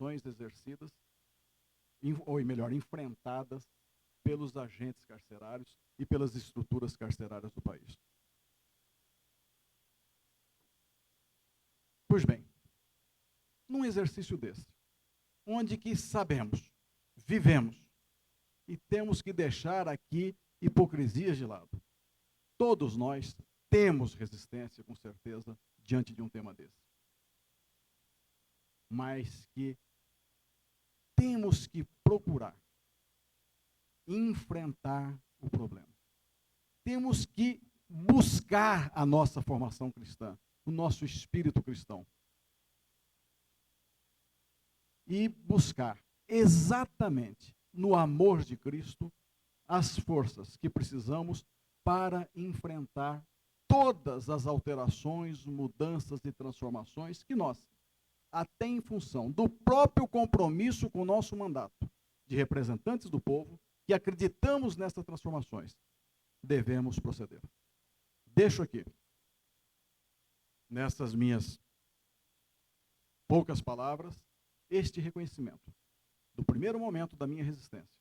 funções exercidas, ou melhor, enfrentadas pelos agentes carcerários e pelas estruturas carcerárias do país. Pois bem, num exercício desse, onde que sabemos, vivemos, e temos que deixar aqui hipocrisias de lado. Todos nós temos resistência, com certeza, diante de um tema desse. Mas que temos que procurar enfrentar o problema. Temos que buscar a nossa formação cristã, o nosso espírito cristão. E buscar exatamente no amor de Cristo as forças que precisamos para enfrentar todas as alterações, mudanças e transformações que nós, até em função do próprio compromisso com o nosso mandato de representantes do povo, que acreditamos nessas transformações, devemos proceder. Deixo aqui, nessas minhas poucas palavras, este reconhecimento do primeiro momento da minha resistência,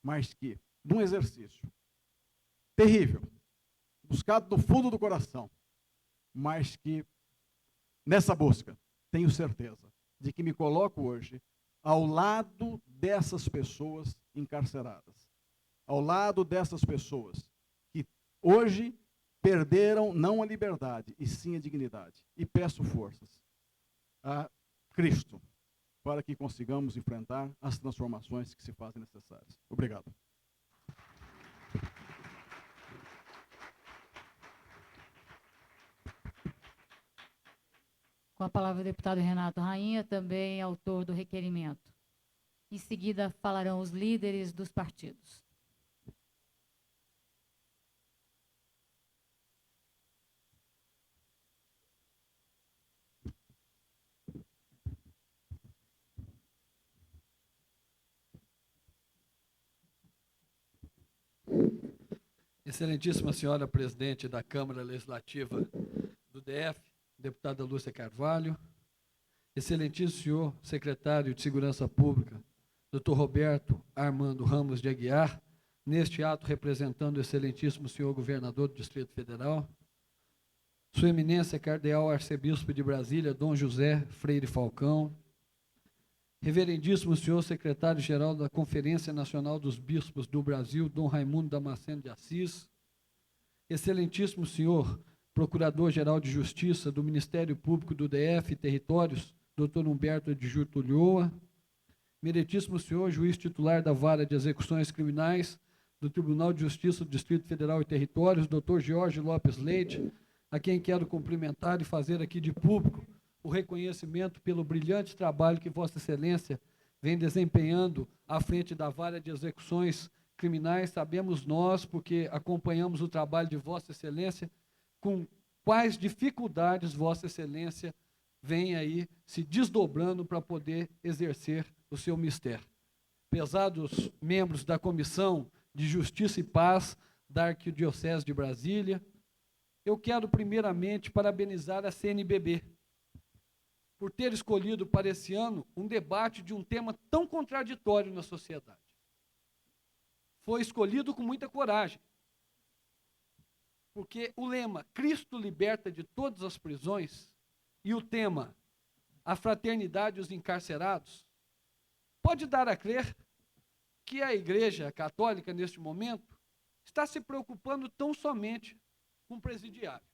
mas que, num exercício terrível, buscado do fundo do coração, mas que, nessa busca, tenho certeza de que me coloco hoje ao lado dessas pessoas encarceradas, ao lado dessas pessoas que hoje perderam não a liberdade, e sim a dignidade. E peço forças a Cristo para que consigamos enfrentar as transformações que se fazem necessárias. Obrigado. Com a palavra o deputado Renato Rainha, também autor do requerimento. Em seguida, falarão os líderes dos partidos. Excelentíssima senhora presidente da Câmara Legislativa do DF, deputada Lúcia Carvalho, excelentíssimo senhor secretário de Segurança Pública, doutor Roberto Armando Ramos de Aguiar, neste ato representando o excelentíssimo senhor governador do Distrito Federal, sua eminência cardeal arcebispo de Brasília, Dom José Freire Falcão, reverendíssimo senhor secretário-geral da Conferência Nacional dos Bispos do Brasil, Dom Raimundo Damasceno de Assis, excelentíssimo senhor procurador-geral de Justiça do Ministério Público do DF e Territórios, doutor Humberto de Jurtulhoa, meritíssimo senhor juiz titular da Vara de Execuções Criminais do Tribunal de Justiça do Distrito Federal e Territórios, doutor Jorge Lopes Leite, a quem quero cumprimentar e fazer aqui de público o reconhecimento pelo brilhante trabalho que Vossa Excelência vem desempenhando à frente da Vara de Execuções Criminais. Sabemos nós, porque acompanhamos o trabalho de Vossa Excelência, com quais dificuldades Vossa Excelência vem aí se desdobrando para poder exercer o seu mistério. Pesados membros da Comissão de Justiça e Paz da Arquidiocese de Brasília, eu quero primeiramente parabenizar a CNBB por ter escolhido para esse ano um debate de um tema tão contraditório na sociedade. Foi escolhido com muita coragem, porque o lema Cristo liberta de todas as prisões e o tema a fraternidade dos encarcerados pode dar a crer que a Igreja Católica, neste momento, está se preocupando tão somente com o presidiário.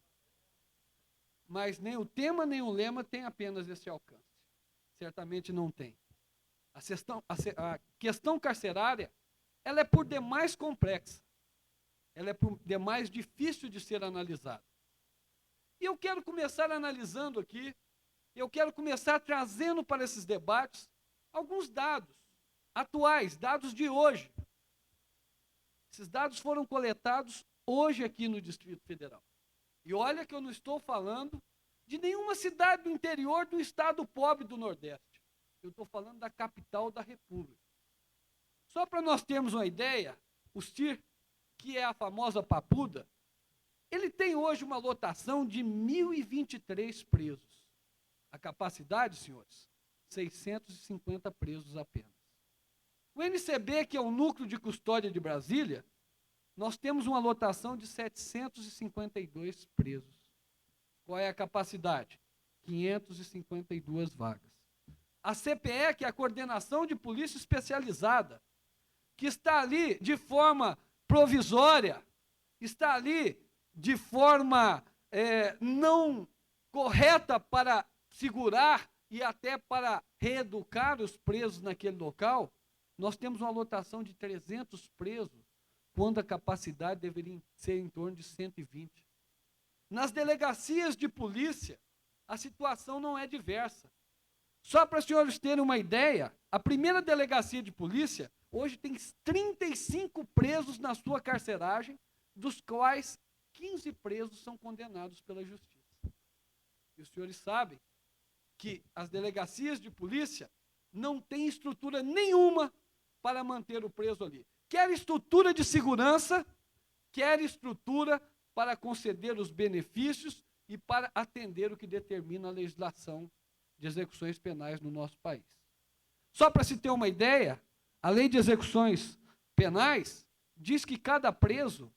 Mas nem o tema nem o lema tem apenas esse alcance. Certamente não tem. A questão carcerária, ela é por demais complexa. Ela é por demais difícil de ser analisada. E eu quero começar analisando aqui, eu quero começar trazendo para esses debates alguns dados atuais, dados de hoje. Esses dados foram coletados hoje aqui no Distrito Federal. E olha que eu não estou falando de nenhuma cidade do interior do estado pobre do Nordeste. Eu estou falando da capital da República. Só para nós termos uma ideia, o CIR, que é a famosa Papuda, ele tem hoje uma lotação de 1.023 presos. A capacidade, senhores, 650 presos apenas. O NCB, que é o Núcleo de Custódia de Brasília, nós temos uma lotação de 752 presos. Qual é a capacidade? 552 vagas. A CPE, que é a Coordenação de Polícia Especializada, que está ali de forma provisória, está ali de forma não correta para segurar e até para reeducar os presos naquele local, nós temos uma lotação de 300 presos, quando a capacidade deveria ser em torno de 120. Nas delegacias de polícia, a situação não é diversa. Só para os senhores terem uma ideia, a primeira delegacia de polícia, hoje tem 35 presos na sua carceragem, dos quais 15 presos são condenados pela justiça. E os senhores sabem que as delegacias de polícia não têm estrutura nenhuma para manter o preso ali. Quer estrutura de segurança, quer estrutura para conceder os benefícios e para atender o que determina a legislação de execuções penais no nosso país. Só para se ter uma ideia, a lei de execuções penais diz que cada preso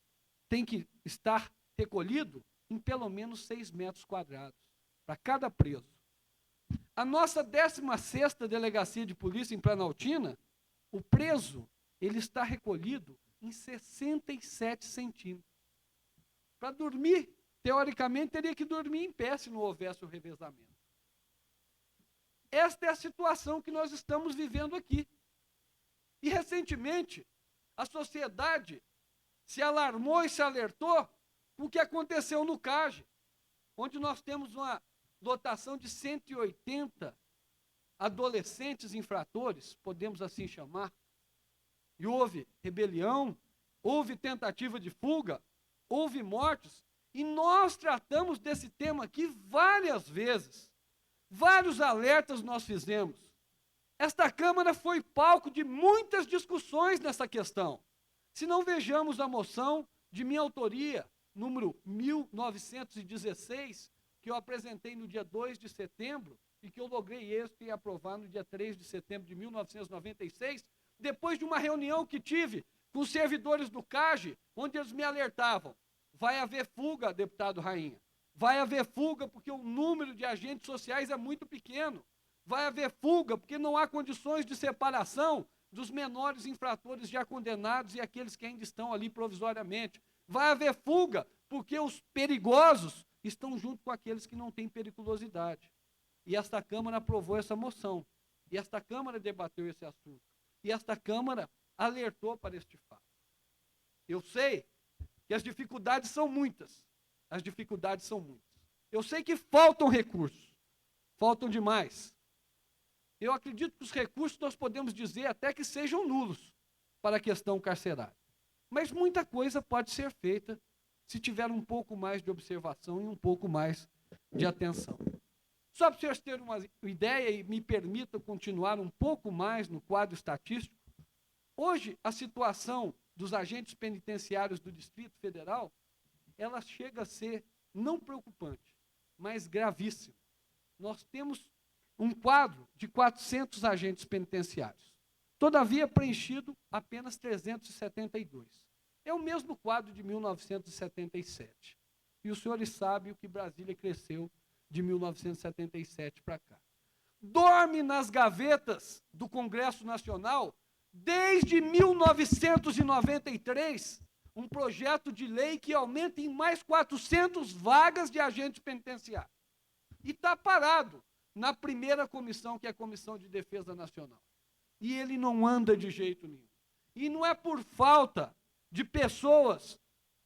tem que estar recolhido em pelo menos 6 metros quadrados, para cada preso. A nossa 16ª Delegacia de Polícia em Planaltina, o preso, ele está recolhido em 67 centímetros. Para dormir, teoricamente, teria que dormir em pé se não houvesse o revezamento. Esta é a situação que nós estamos vivendo aqui. E, recentemente, a sociedade se alarmou e se alertou com o que aconteceu no CAGE, onde nós temos uma lotação de 180 adolescentes infratores, podemos assim chamar, e houve rebelião, houve tentativa de fuga, houve mortes, e nós tratamos desse tema aqui várias vezes. Vários alertas nós fizemos. Esta Câmara foi palco de muitas discussões nessa questão. Se não vejamos a moção de minha autoria, número 1916, que eu apresentei no dia 2 de setembro, e que eu logrei êxito em aprovar no dia 3 de setembro de 1996, depois de uma reunião que tive com os servidores do CAGE, onde eles me alertavam, vai haver fuga, deputado Rainha, vai haver fuga porque o número de agentes sociais é muito pequeno, vai haver fuga porque não há condições de separação dos menores infratores já condenados e aqueles que ainda estão ali provisoriamente, vai haver fuga porque os perigosos estão junto com aqueles que não têm periculosidade. E esta Câmara aprovou essa moção, e esta Câmara debateu esse assunto, e esta Câmara alertou para este fato. Eu sei que as dificuldades são muitas, Eu sei que faltam recursos, faltam demais. Eu acredito que os recursos nós podemos dizer até que sejam nulos para a questão carcerária. Mas muita coisa pode ser feita se tiver um pouco mais de observação e um pouco mais de atenção. Só para vocês terem uma ideia e me permitam continuar um pouco mais no quadro estatístico, hoje a situação dos agentes penitenciários do Distrito Federal, ela chega a ser não preocupante, mas gravíssima. Nós temos um quadro de 400 agentes penitenciários, todavia preenchido apenas 372. É o mesmo quadro de 1977. E os senhores sabem o que Brasília cresceu de 1977 para cá. Dorme nas gavetas do Congresso Nacional desde 1993, um projeto de lei que aumenta em mais 400 vagas de agentes penitenciários. E está parado na primeira comissão, que é a Comissão de Defesa Nacional. E ele não anda de jeito nenhum. E não é por falta de pessoas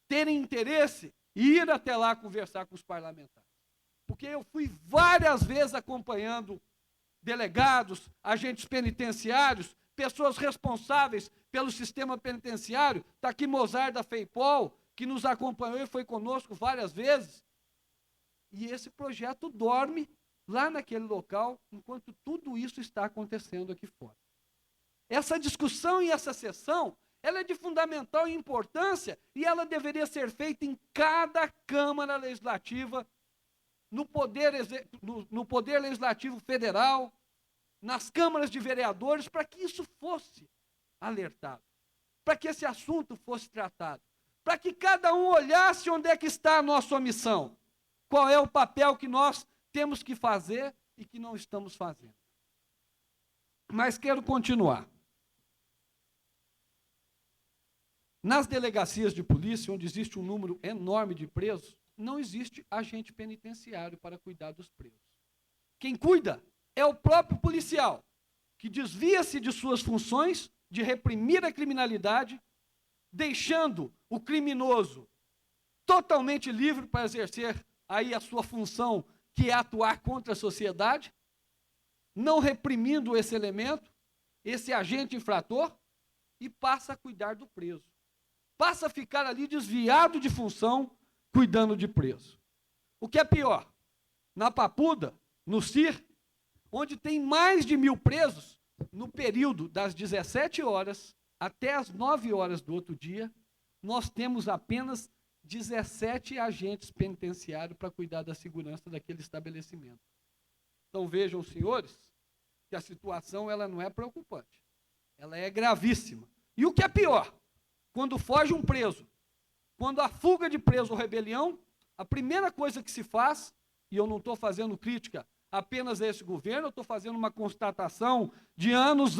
terem interesse e ir até lá conversar com os parlamentares. Porque eu fui várias vezes acompanhando delegados, agentes penitenciários, pessoas responsáveis pelo sistema penitenciário. Está aqui Mozart da FEIPOL, que nos acompanhou e foi conosco várias vezes. E esse projeto dorme lá naquele local, enquanto tudo isso está acontecendo aqui fora. Essa discussão e essa sessão, ela é de fundamental importância e ela deveria ser feita em cada Câmara Legislativa, no Poder Legislativo Federal, nas câmaras de vereadores, para que isso fosse alertado, para que esse assunto fosse tratado, para que cada um olhasse onde é que está a nossa omissão, qual é o papel que nós temos que fazer e que não estamos fazendo. Mas quero continuar. Nas delegacias de polícia, onde existe um número enorme de presos, não existe agente penitenciário para cuidar dos presos. Quem cuida é o próprio policial, que desvia-se de suas funções de reprimir a criminalidade, deixando o criminoso totalmente livre para exercer aí a sua função, que é atuar contra a sociedade, não reprimindo esse elemento, esse agente infrator, e passa a cuidar do preso. Passa a ficar ali desviado de função, cuidando de preso. O que é pior, na Papuda, no CIR, onde tem mais de 1.000 presos, no período das 17 horas até as 9 horas do outro dia, nós temos apenas 17 agentes penitenciários para cuidar da segurança daquele estabelecimento. Então vejam, senhores, que a situação ela não é preocupante, ela é gravíssima. E o que é pior, quando foge um preso, quando há fuga de preso ou rebelião, a primeira coisa que se faz, e eu não estou fazendo crítica apenas a esse governo, eu estou fazendo uma constatação de anos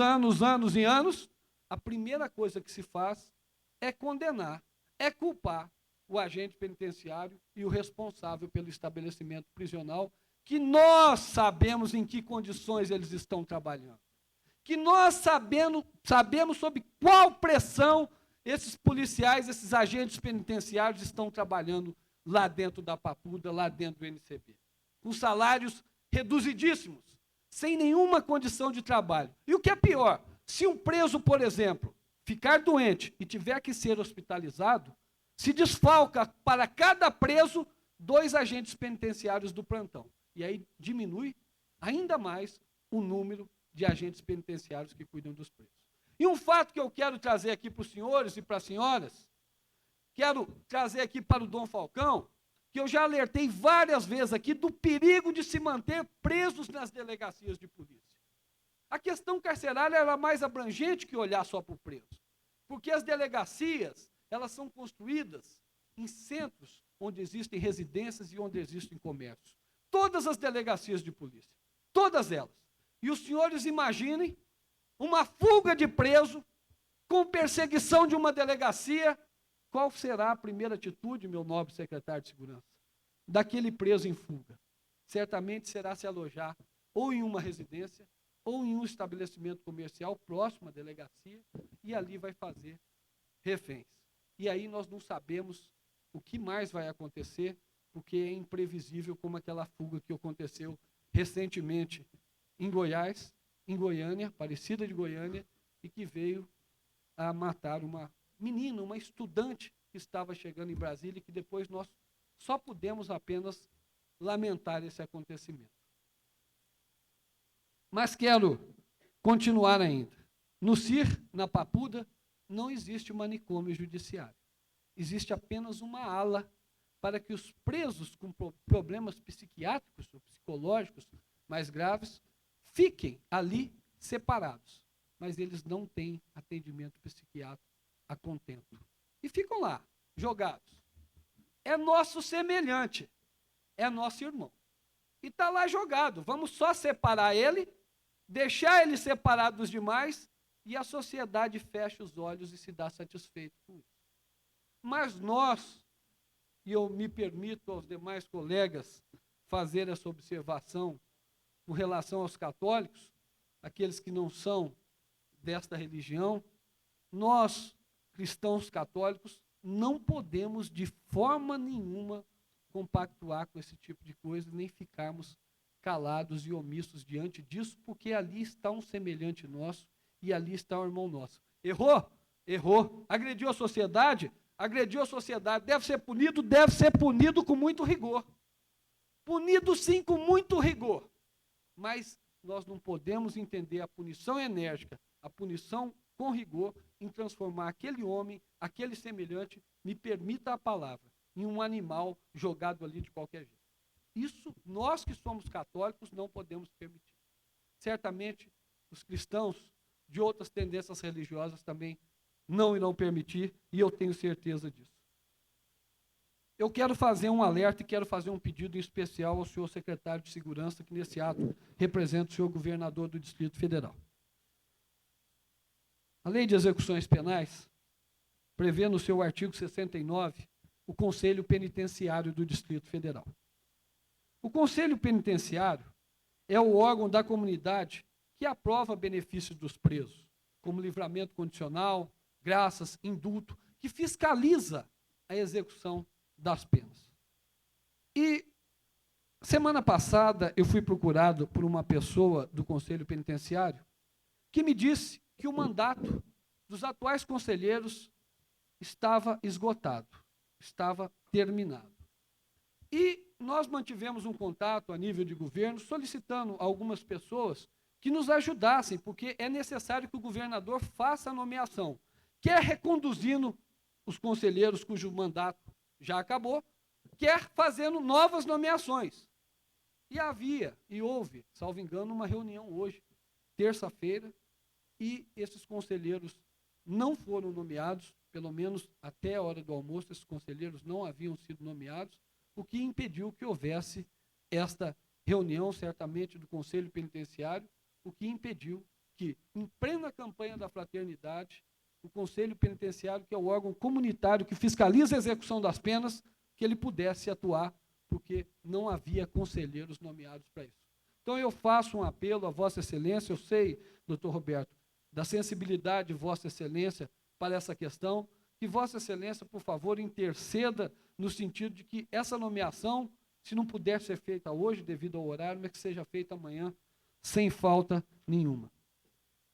e anos, a primeira coisa que se faz é condenar, é culpar o agente penitenciário e o responsável pelo estabelecimento prisional, que nós sabemos em que condições eles estão trabalhando, que nós sabemos sob qual pressão esses policiais, esses agentes penitenciários estão trabalhando lá dentro da Papuda, lá dentro do NCB, com salários reduzidíssimos, sem nenhuma condição de trabalho. E o que é pior, se um preso, por exemplo, ficar doente e tiver que ser hospitalizado, se desfalca para cada preso 2 agentes penitenciários do plantão. E aí diminui ainda mais o número de agentes penitenciários que cuidam dos presos. E um fato que eu quero trazer aqui para os senhores e para as senhoras, quero trazer aqui para o Dom Falcão, que eu já alertei várias vezes aqui do perigo de se manter presos nas delegacias de polícia. A questão carcerária era mais abrangente que olhar só para o preso, porque as delegacias, elas são construídas em centros onde existem residências e onde existem comércios. Todas as delegacias de polícia, todas elas. E os senhores imaginem uma fuga de preso com perseguição de uma delegacia. Qual será a primeira atitude, meu nobre secretário de Segurança, daquele preso em fuga? Certamente será se alojar ou em uma residência ou em um estabelecimento comercial próximo à delegacia e ali vai fazer reféns. E aí nós não sabemos o que mais vai acontecer, porque é imprevisível, como aquela fuga que aconteceu recentemente em Goiás, em Goiânia, Aparecida de Goiânia, e que veio a matar uma menina, uma estudante que estava chegando em Brasília e que depois nós só pudemos apenas lamentar esse acontecimento. Mas quero continuar ainda. No CIR, na Papuda, não existe manicômio judiciário. Existe apenas uma ala para que os presos com problemas psiquiátricos ou psicológicos mais graves fiquem ali separados. Mas eles não têm atendimento psiquiátrico a contento. E ficam lá, jogados. É nosso semelhante, é nosso irmão. E está lá jogado. Vamos só separar ele, deixar ele separado dos demais, e a sociedade fecha os olhos e se dá satisfeito com isso. Mas nós, e eu me permito aos demais colegas fazer essa observação com relação aos católicos, aqueles que não são desta religião, nós, cristãos católicos, não podemos de forma nenhuma compactuar com esse tipo de coisa, nem ficarmos calados e omissos diante disso, porque ali está um semelhante nosso e ali está um irmão nosso. Errou? Errou. Agrediu a sociedade? Agrediu a sociedade. Deve ser punido com muito rigor. Punido sim com muito rigor. Mas nós não podemos entender a punição enérgica, a punição com rigor, em transformar aquele homem, aquele semelhante, me permita a palavra, em um animal jogado ali de qualquer jeito. Isso, nós que somos católicos, não podemos permitir. certamente os cristãos de outras tendências religiosas também não irão permitir, e eu tenho certeza disso. Eu quero fazer um alerta e quero fazer um pedido em especial ao senhor secretário de Segurança, que nesse ato representa o senhor governador do Distrito Federal. A Lei de Execuções Penais prevê no seu artigo 69 o Conselho Penitenciário do Distrito Federal. O Conselho Penitenciário é o órgão da comunidade que aprova benefícios dos presos, como livramento condicional, graças, indulto, que fiscaliza a execução das penas. E semana passada eu fui procurado por uma pessoa do Conselho Penitenciário que me disse que o mandato dos atuais conselheiros estava esgotado, estava terminado. E nós mantivemos um contato a nível de governo, solicitando a algumas pessoas que nos ajudassem, porque é necessário que o governador faça a nomeação, quer reconduzindo os conselheiros cujo mandato já acabou, quer fazendo novas nomeações. E havia, e houve, salvo engano, uma reunião hoje, terça-feira, e esses conselheiros não foram nomeados, pelo menos até a hora do almoço, esses conselheiros não haviam sido nomeados, o que impediu que houvesse esta reunião, certamente, do Conselho Penitenciário, o que impediu que, em plena campanha da fraternidade, o Conselho Penitenciário, que é o órgão comunitário que fiscaliza a execução das penas, que ele pudesse atuar, porque não havia conselheiros nomeados para isso. Então eu faço um apelo a Vossa Excelência, eu sei, doutor Roberto, da sensibilidade de Vossa Excelência para essa questão, que Vossa Excelência, por favor, interceda no sentido de que essa nomeação, se não puder ser feita hoje, devido ao horário, mas que seja feita amanhã, sem falta nenhuma.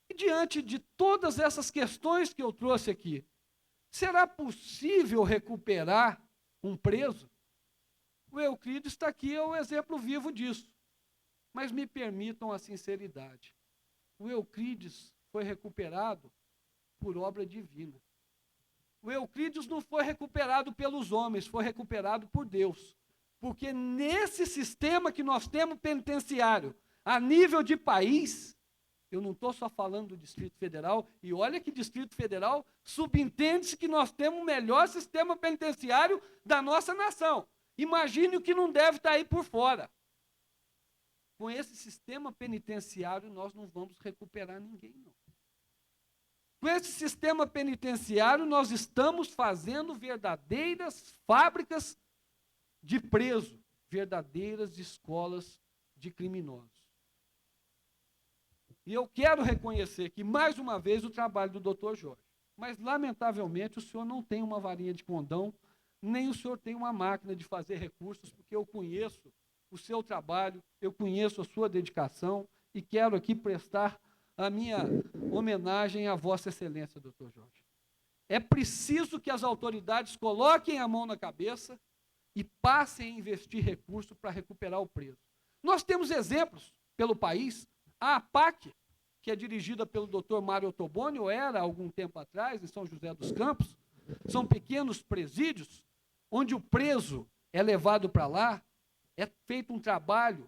E diante de todas essas questões que eu trouxe aqui, será possível recuperar um preso? O Euclides está aqui, é o exemplo vivo disso. Mas me permitam a sinceridade. O Euclides foi recuperado por obra divina. O Euclides não foi recuperado pelos homens, foi recuperado por Deus. Porque nesse sistema que nós temos penitenciário, a nível de país, eu não estou só falando do Distrito Federal, e olha que Distrito Federal subentende-se que nós temos o melhor sistema penitenciário da nossa nação. Imagine o que não deve estar aí por fora. Com esse sistema penitenciário, nós não vamos recuperar ninguém, não. Com esse sistema penitenciário, nós estamos fazendo verdadeiras fábricas de preso, verdadeiras escolas de criminosos. E eu quero reconhecer que, mais uma vez, o trabalho do doutor Jorge. Mas, lamentavelmente, o senhor não tem uma varinha de condão, nem o senhor tem uma máquina de fazer recursos, porque eu conheço o seu trabalho, eu conheço a sua dedicação e quero aqui prestar a minha homenagem à Vossa Excelência, doutor Jorge. É preciso que as autoridades coloquem a mão na cabeça e passem a investir recursos para recuperar o preso. Nós temos exemplos pelo país. A APAC, que é dirigida pelo doutor Mário Ottoboni, ou era há algum tempo atrás, em São José dos Campos, são pequenos presídios, onde o preso é levado para lá, é feito um trabalho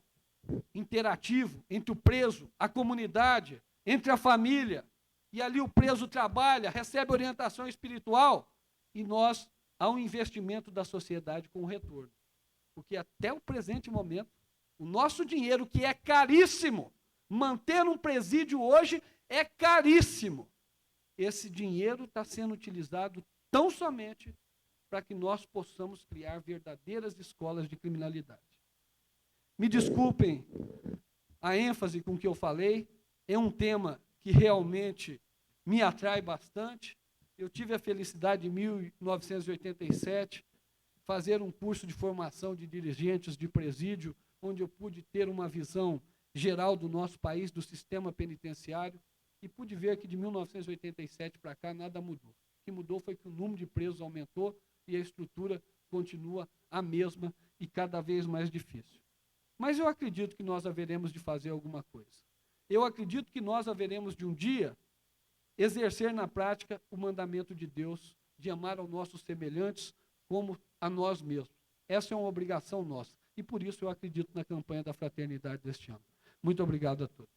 interativo entre o preso, a comunidade, entre a família, e ali o preso trabalha, recebe orientação espiritual, e nós, há um investimento da sociedade com o retorno. Porque até o presente momento, o nosso dinheiro, que é caríssimo, manter um presídio hoje é caríssimo. Esse dinheiro está sendo utilizado tão somente para que nós possamos criar verdadeiras escolas de criminalidade. Me desculpem a ênfase com que eu falei, é um tema que realmente me atrai bastante. Eu tive a felicidade, em 1987, fazer um curso de formação de dirigentes de presídio, onde eu pude ter uma visão geral do nosso país, do sistema penitenciário, e pude ver que de 1987 para cá nada mudou. O que mudou foi que o número de presos aumentou e a estrutura continua a mesma e cada vez mais difícil. Mas eu acredito que nós haveremos de fazer alguma coisa. Eu acredito que nós haveremos de um dia exercer na prática o mandamento de Deus de amar aos nossos semelhantes como a nós mesmos. Essa é uma obrigação nossa. E por isso eu acredito na campanha da fraternidade deste ano. Muito obrigado a todos.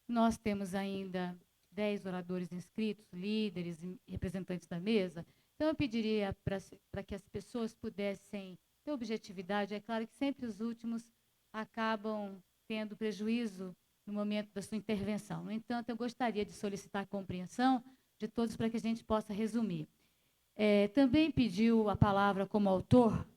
Nós temos ainda 10 oradores inscritos, líderes e representantes da mesa. Então, eu pediria para que as pessoas pudessem ter objetividade. É claro que sempre os últimos acabam tendo prejuízo no momento da sua intervenção. No entanto, eu gostaria de solicitar a compreensão de todos para que a gente possa resumir. Também pediu a palavra como autor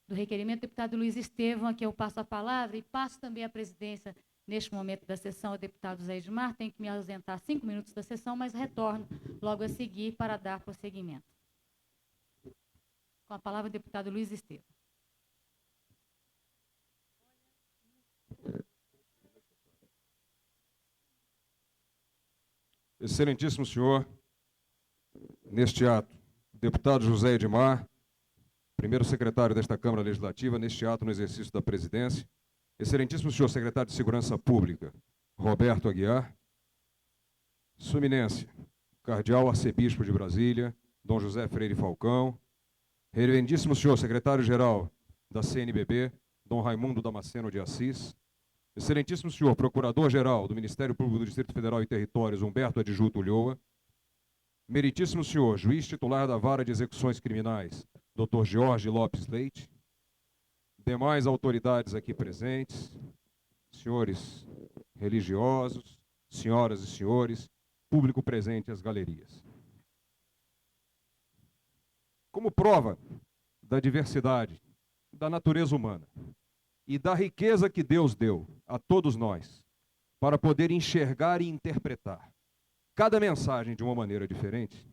do requerimento o deputado Luiz Estevão, a quem eu passo a palavra, e passo também a presidência, neste momento da sessão, ao deputado Zé Edmar. Tenho que me ausentar 5 minutos da sessão, mas retorno logo a seguir para dar prosseguimento. Com a palavra, o deputado Luiz Estevão. Excelentíssimo senhor, neste ato, deputado José Edmar, primeiro secretário desta Câmara Legislativa, neste ato no exercício da presidência, excelentíssimo senhor secretário de Segurança Pública, Roberto Aguiar, sua eminência, cardeal arcebispo de Brasília, Dom José Freire Falcão, reverendíssimo senhor secretário-geral da CNBB, Dom Raimundo Damasceno de Assis, excelentíssimo senhor procurador-geral do Ministério Público do Distrito Federal e Territórios, Humberto Adjuto Ulloa, meritíssimo senhor juiz titular da Vara de Execuções Criminais, Dr. Jorge Lopes Leite, demais autoridades aqui presentes, senhores religiosos, senhoras e senhores, público presente às galerias. Como prova da diversidade da natureza humana e da riqueza que Deus deu a todos nós para poder enxergar e interpretar cada mensagem de uma maneira diferente,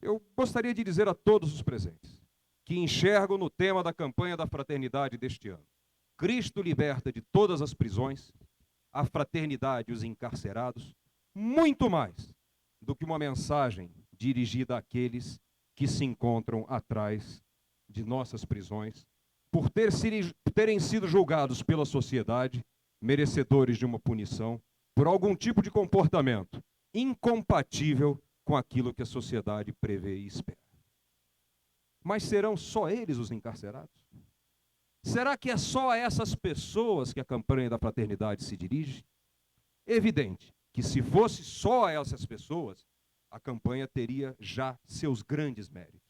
eu gostaria de dizer a todos os presentes que enxergo no tema da campanha da fraternidade deste ano: Cristo liberta de todas as prisões, a fraternidade e os encarcerados, muito mais do que uma mensagem dirigida àqueles que se encontram atrás de nossas prisões, por terem sido julgados pela sociedade, merecedores de uma punição, por algum tipo de comportamento incompatível com aquilo que a sociedade prevê e espera. Mas serão só eles os encarcerados? Será que é só a essas pessoas que a campanha da fraternidade se dirige? Evidente que, se fosse só a essas pessoas, a campanha teria já seus grandes méritos.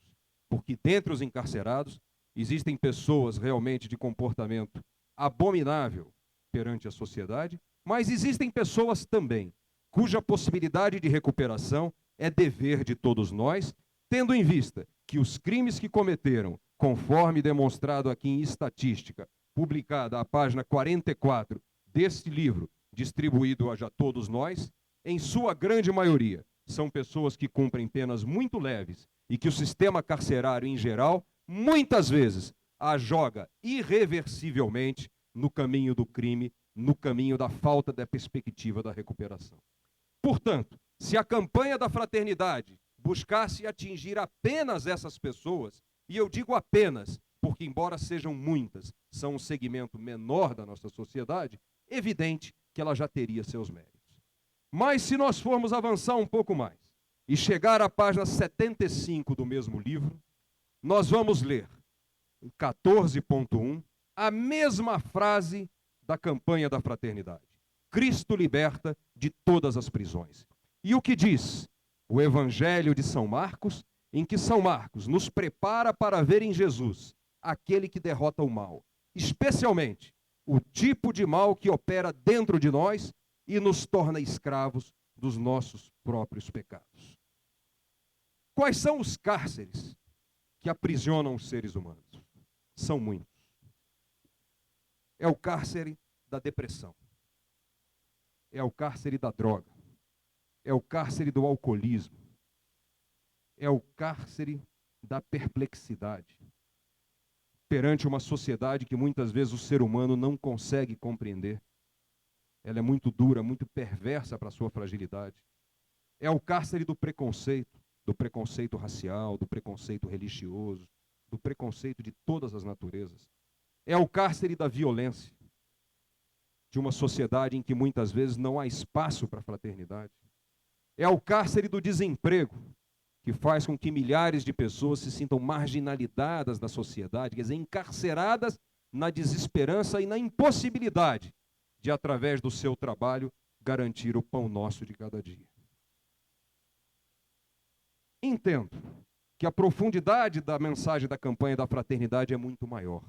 Porque dentre os encarcerados existem pessoas realmente de comportamento abominável perante a sociedade, mas existem pessoas também cuja possibilidade de recuperação é dever de todos nós, tendo em vista que os crimes que cometeram, conforme demonstrado aqui em estatística, publicada à página 44 deste livro, distribuído a já todos nós, em sua grande maioria, são pessoas que cumprem penas muito leves e que o sistema carcerário em geral, muitas vezes, a joga irreversivelmente no caminho do crime, no caminho da falta da perspectiva da recuperação. Portanto, se a campanha da fraternidade buscasse atingir apenas essas pessoas, e eu digo apenas, porque embora sejam muitas, são um segmento menor da nossa sociedade, evidente que ela já teria seus méritos. Mas se nós formos avançar um pouco mais e chegar à página 75 do mesmo livro, nós vamos ler, em 14.1, a mesma frase da campanha da fraternidade: Cristo liberta de todas as prisões. E o que diz o Evangelho de São Marcos, em que São Marcos nos prepara para ver em Jesus aquele que derrota o mal, especialmente o tipo de mal que opera dentro de nós e nos torna escravos dos nossos próprios pecados. Quais são os cárceres que aprisionam os seres humanos? São muitos. É o cárcere da depressão. É o cárcere da droga. É o cárcere do alcoolismo. É o cárcere da perplexidade perante uma sociedade que muitas vezes o ser humano não consegue compreender. Ela é muito dura, muito perversa para a sua fragilidade. É o cárcere do preconceito racial, do preconceito religioso, do preconceito de todas as naturezas. É o cárcere da violência, de uma sociedade em que muitas vezes não há espaço para a fraternidade. É o cárcere do desemprego, que faz com que milhares de pessoas se sintam marginalizadas na sociedade, quer dizer, encarceradas na desesperança e na impossibilidade de, através do seu trabalho, garantir o pão nosso de cada dia. Entendo que a profundidade da mensagem da campanha da fraternidade é muito maior,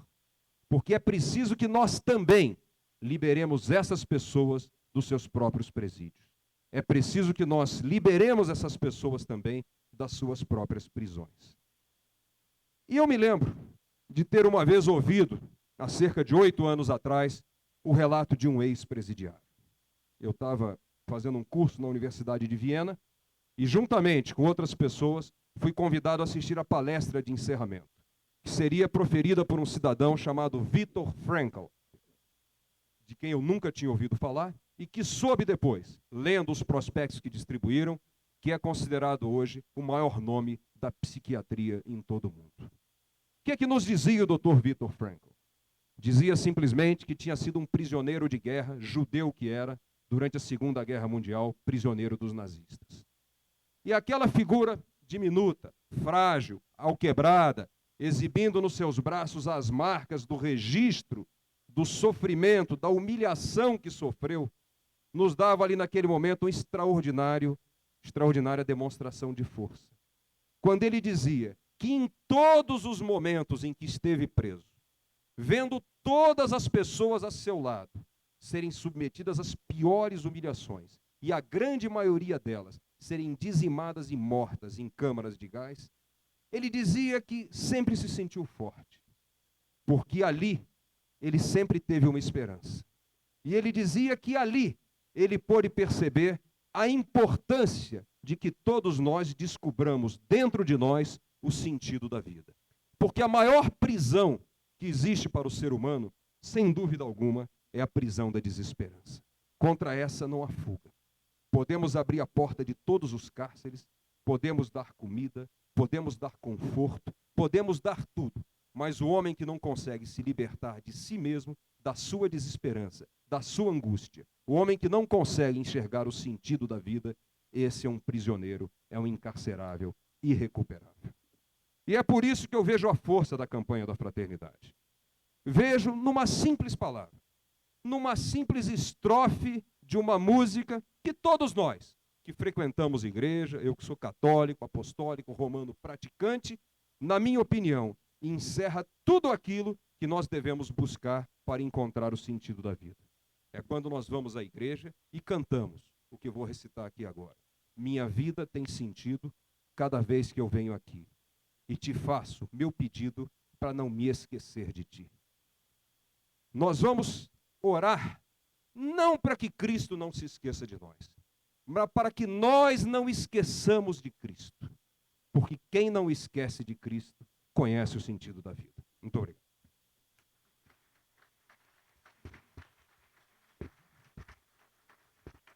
porque é preciso que nós também liberemos essas pessoas dos seus próprios presídios. É preciso que nós liberemos essas pessoas também das suas próprias prisões. E eu me lembro de ter uma vez ouvido, há cerca de 8 anos atrás, o relato de um ex-presidiário. Eu estava fazendo um curso na Universidade de Viena e, juntamente com outras pessoas, fui convidado a assistir a palestra de encerramento, que seria proferida por um cidadão chamado Viktor Frankl, de quem eu nunca tinha ouvido falar e que soube depois, lendo os prospectos que distribuíram, que é considerado hoje o maior nome da psiquiatria em todo o mundo. O que é que nos dizia o Dr. Viktor Frankl? Dizia simplesmente que tinha sido um prisioneiro de guerra, judeu que era, durante a Segunda Guerra Mundial, prisioneiro dos nazistas. E aquela figura diminuta, frágil, alquebrada, exibindo nos seus braços as marcas do registro, do sofrimento, da humilhação que sofreu, nos dava ali naquele momento uma extraordinária demonstração de força. Quando ele dizia que em todos os momentos em que esteve preso, vendo todas as pessoas a seu lado serem submetidas às piores humilhações, e a grande maioria delas serem dizimadas e mortas em câmaras de gás, ele dizia que sempre se sentiu forte, porque ali ele sempre teve uma esperança. E ele dizia que ali ele pôde perceber a importância de que todos nós descubramos dentro de nós o sentido da vida. Porque a maior prisão que existe para o ser humano, sem dúvida alguma, é a prisão da desesperança. Contra essa não há fuga. Podemos abrir a porta de todos os cárceres, podemos dar comida, podemos dar conforto, podemos dar tudo, mas o homem que não consegue se libertar de si mesmo, da sua desesperança, da sua angústia, o homem que não consegue enxergar o sentido da vida, esse é um prisioneiro, é um encarcerável, irrecuperável. E é por isso que eu vejo a força da campanha da fraternidade. Vejo numa simples palavra, numa simples estrofe de uma música que todos nós, que frequentamos igreja, eu que sou católico, apostólico, romano, praticante, na minha opinião, encerra tudo aquilo que nós devemos buscar para encontrar o sentido da vida. É quando nós vamos à igreja e cantamos o que eu vou recitar aqui agora. Minha vida tem sentido cada vez que eu venho aqui. E te faço meu pedido para não me esquecer de ti. Nós vamos orar, não para que Cristo não se esqueça de nós, mas para que nós não esqueçamos de Cristo. Porque quem não esquece de Cristo conhece o sentido da vida. Muito obrigado.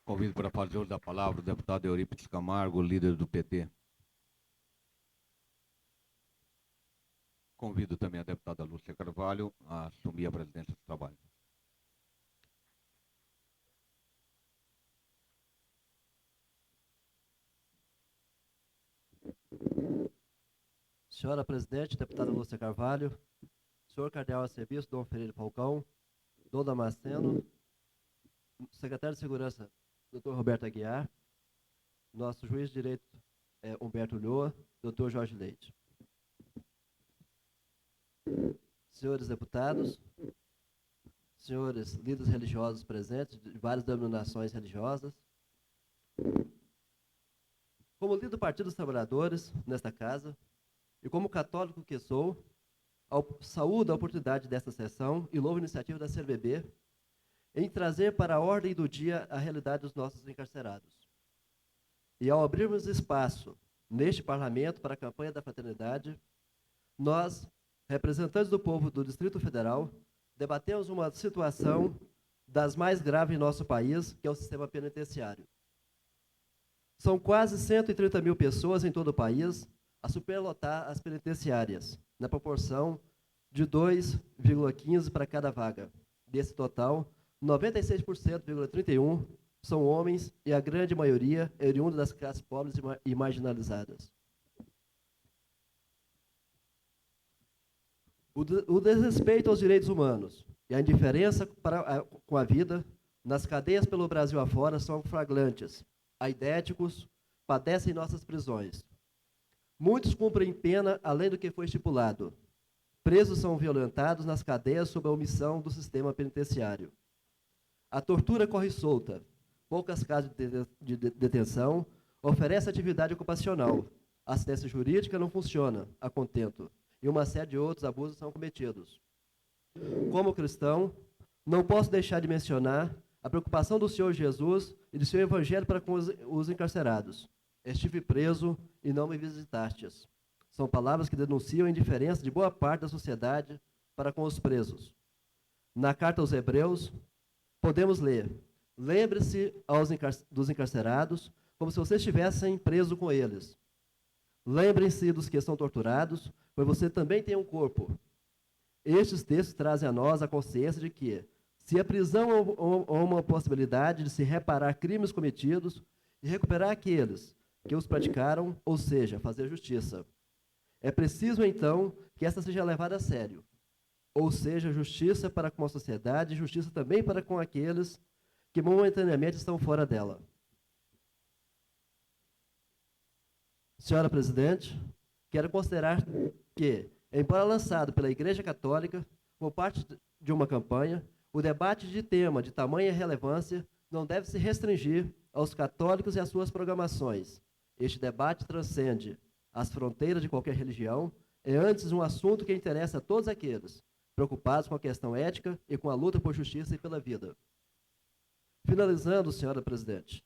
Convido para fazer uso da palavra o deputado Eurípides Camargo, líder do PT. Convido também a deputada Lúcia Carvalho a assumir a presidência do trabalho. Senhora presidente, deputada Lúcia Carvalho, senhor cardeal a serviço, Dom Ferreira Falcão, Dom Damasceno, secretário de Segurança, Dr. Roberto Aguiar, nosso juiz de direito Humberto Ulloa, Dr. Jorge Leite. Senhores deputados, senhores líderes religiosos presentes, de várias denominações religiosas, como líder do Partido dos Trabalhadores nesta casa, e como católico que sou, saúdo a oportunidade desta sessão e louvo a iniciativa da CRBB em trazer para a ordem do dia a realidade dos nossos encarcerados. E ao abrirmos espaço neste parlamento para a campanha da fraternidade, nós, representantes do povo do Distrito Federal, debatemos uma situação das mais graves em nosso país, que é o sistema penitenciário. São quase 130 mil pessoas em todo o país a superlotar as penitenciárias, na proporção de 2,15 para cada vaga. Desse total, 96,31% são homens e a grande maioria é oriunda das classes pobres e marginalizadas. O desrespeito aos direitos humanos e a indiferença com a vida nas cadeias pelo Brasil afora são flagrantes. Aidéticos padecem nossas prisões. Muitos cumprem pena além do que foi estipulado. Presos são violentados nas cadeias sob a omissão do sistema penitenciário. A tortura corre solta. Poucas casas de detenção oferecem atividade ocupacional. A assistência jurídica não funciona a contento. E uma série de outros abusos são cometidos. Como cristão, não posso deixar de mencionar a preocupação do Senhor Jesus e do seu evangelho para com os encarcerados. Estive preso e não me visitastes. São palavras que denunciam a indiferença de boa parte da sociedade para com os presos. Na carta aos Hebreus, podemos ler: lembre-se dos encarcerados como se vocês estivessem presos com eles. Lembrem-se dos que são torturados, pois você também tem um corpo. Estes textos trazem a nós a consciência de que, se a prisão é uma possibilidade de se reparar crimes cometidos e recuperar aqueles que os praticaram, ou seja, fazer justiça, é preciso, então, que esta seja levada a sério. Ou seja, justiça para com a sociedade e justiça também para com aqueles que momentaneamente estão fora dela. Senhora Presidente, quero considerar que, embora lançado pela Igreja Católica, como parte de uma campanha, o debate de tema de tamanha relevância não deve se restringir aos católicos e às suas programações. Este debate transcende as fronteiras de qualquer religião, é antes um assunto que interessa a todos aqueles preocupados com a questão ética e com a luta por justiça e pela vida. Finalizando, Senhora Presidente,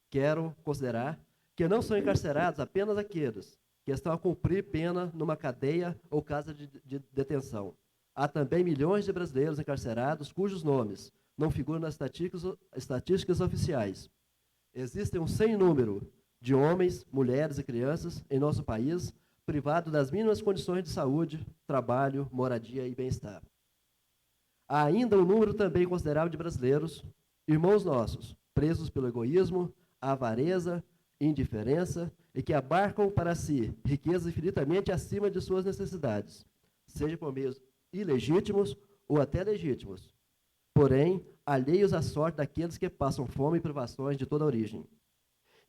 quero considerar que não são encarcerados apenas aqueles que estão a cumprir pena numa cadeia ou casa de detenção. Há também milhões de brasileiros encarcerados cujos nomes não figuram nas estatísticas oficiais. Existem um sem número de homens, mulheres e crianças em nosso país privados das mínimas condições de saúde, trabalho, moradia e bem-estar. Há ainda um número também considerável de brasileiros, irmãos nossos, presos pelo egoísmo, avareza, indiferença e que abarcam para si riquezas infinitamente acima de suas necessidades, seja por meios ilegítimos ou até legítimos, porém, alheios à sorte daqueles que passam fome e privações de toda origem.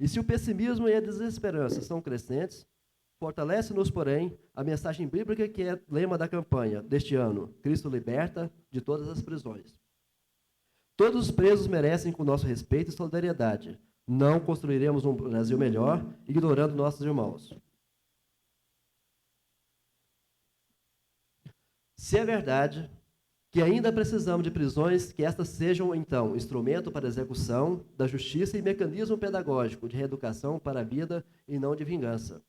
E se o pessimismo e a desesperança são crescentes, fortalece-nos, porém, a mensagem bíblica que é lema da campanha deste ano: Cristo liberta de todas as prisões. Todos os presos merecem com nosso respeito e solidariedade. Não construiremos um Brasil melhor ignorando nossos irmãos. Se é verdade que ainda precisamos de prisões, que estas sejam, então, instrumento para a execução da justiça e mecanismo pedagógico de reeducação para a vida e não de vingança.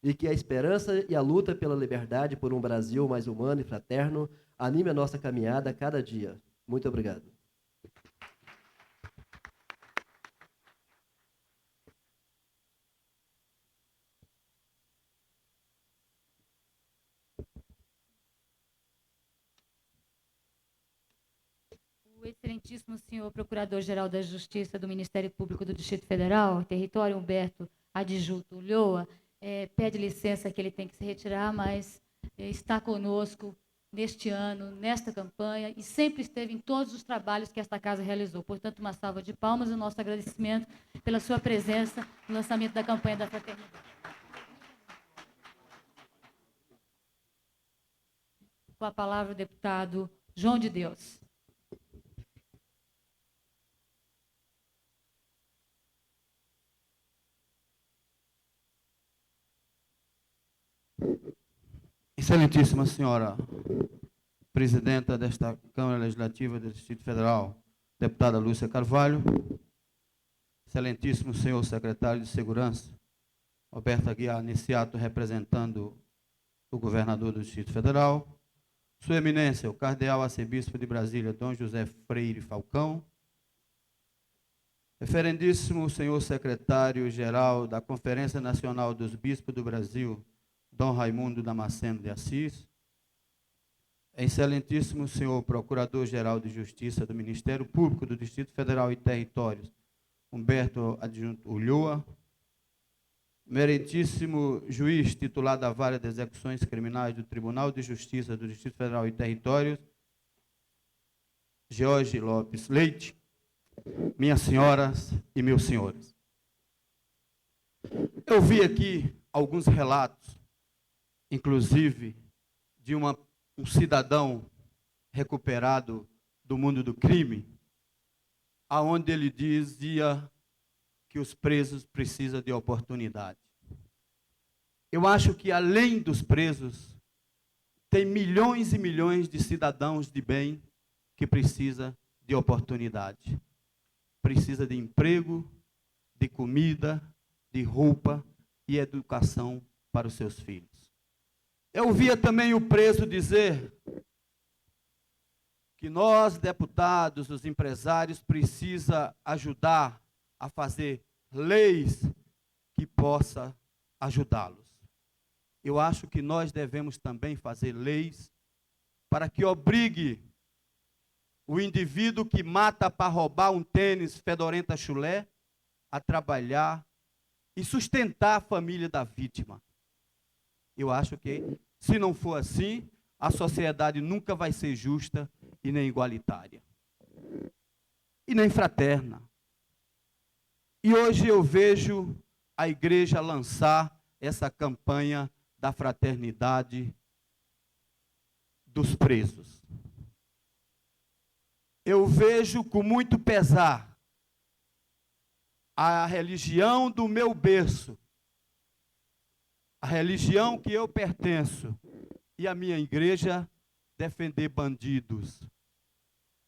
E que a esperança e a luta pela liberdade por um Brasil mais humano e fraterno anime a nossa caminhada a cada dia. Muito obrigado. O excelentíssimo senhor Procurador-Geral da Justiça do Ministério Público do Distrito Federal, território Humberto Adjunto Ulloa, pede licença que ele tem que se retirar, mas está conosco neste ano, nesta campanha, e sempre esteve em todos os trabalhos que esta casa realizou. Portanto, uma salva de palmas e o nosso agradecimento pela sua presença no lançamento da campanha da Fraternidade. Com a palavra o deputado João de Deus. Excelentíssima senhora presidenta desta Câmara Legislativa do Distrito Federal, deputada Lúcia Carvalho, excelentíssimo senhor secretário de Segurança, Roberto Aguiar Niciato, representando o governador do Distrito Federal, sua eminência, o cardeal arcebispo de Brasília, Dom José Freire Falcão, referendíssimo senhor secretário-geral da Conferência Nacional dos Bispos do Brasil, Dom Raimundo Damasceno de Assis, excelentíssimo senhor Procurador-Geral de Justiça do Ministério Público do Distrito Federal e Territórios, Humberto Adjunto Ulloa, meritíssimo juiz titular da Vara de Execuções Criminais do Tribunal de Justiça do Distrito Federal e Territórios, George Lopes Leite, minhas senhoras e meus senhores. Eu vi aqui alguns relatos, inclusive, de um cidadão recuperado do mundo do crime, aonde ele dizia que os presos precisam de oportunidade. Eu acho que, além dos presos, tem milhões e milhões de cidadãos de bem que precisam de oportunidade. Precisa de emprego, de comida, de roupa e educação para os seus filhos. Eu via também o preso dizer que nós, deputados, os empresários, precisa ajudar a fazer leis que possa ajudá-los. Eu acho que nós devemos também fazer leis para que obrigue o indivíduo que mata para roubar um tênis fedorenta chulé a trabalhar e sustentar a família da vítima. Eu acho que, se não for assim, a sociedade nunca vai ser justa e nem igualitária. E nem fraterna. E hoje eu vejo a igreja lançar essa campanha da fraternidade dos presos. Eu vejo com muito pesar a religião do meu berço, a religião que eu pertenço, e a minha igreja defender bandidos.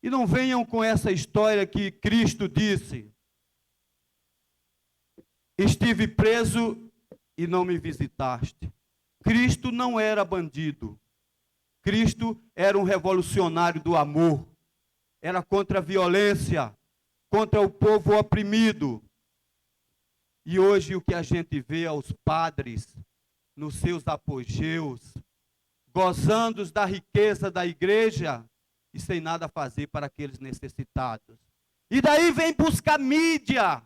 E não venham com essa história que Cristo disse: estive preso e não me visitaste. Cristo não era bandido. Cristo era um revolucionário do amor. Era contra a violência, contra o povo oprimido. E hoje o que a gente vê é os padres, nos seus apogeus, gozando da riqueza da igreja e sem nada a fazer para aqueles necessitados. E daí vem buscar mídia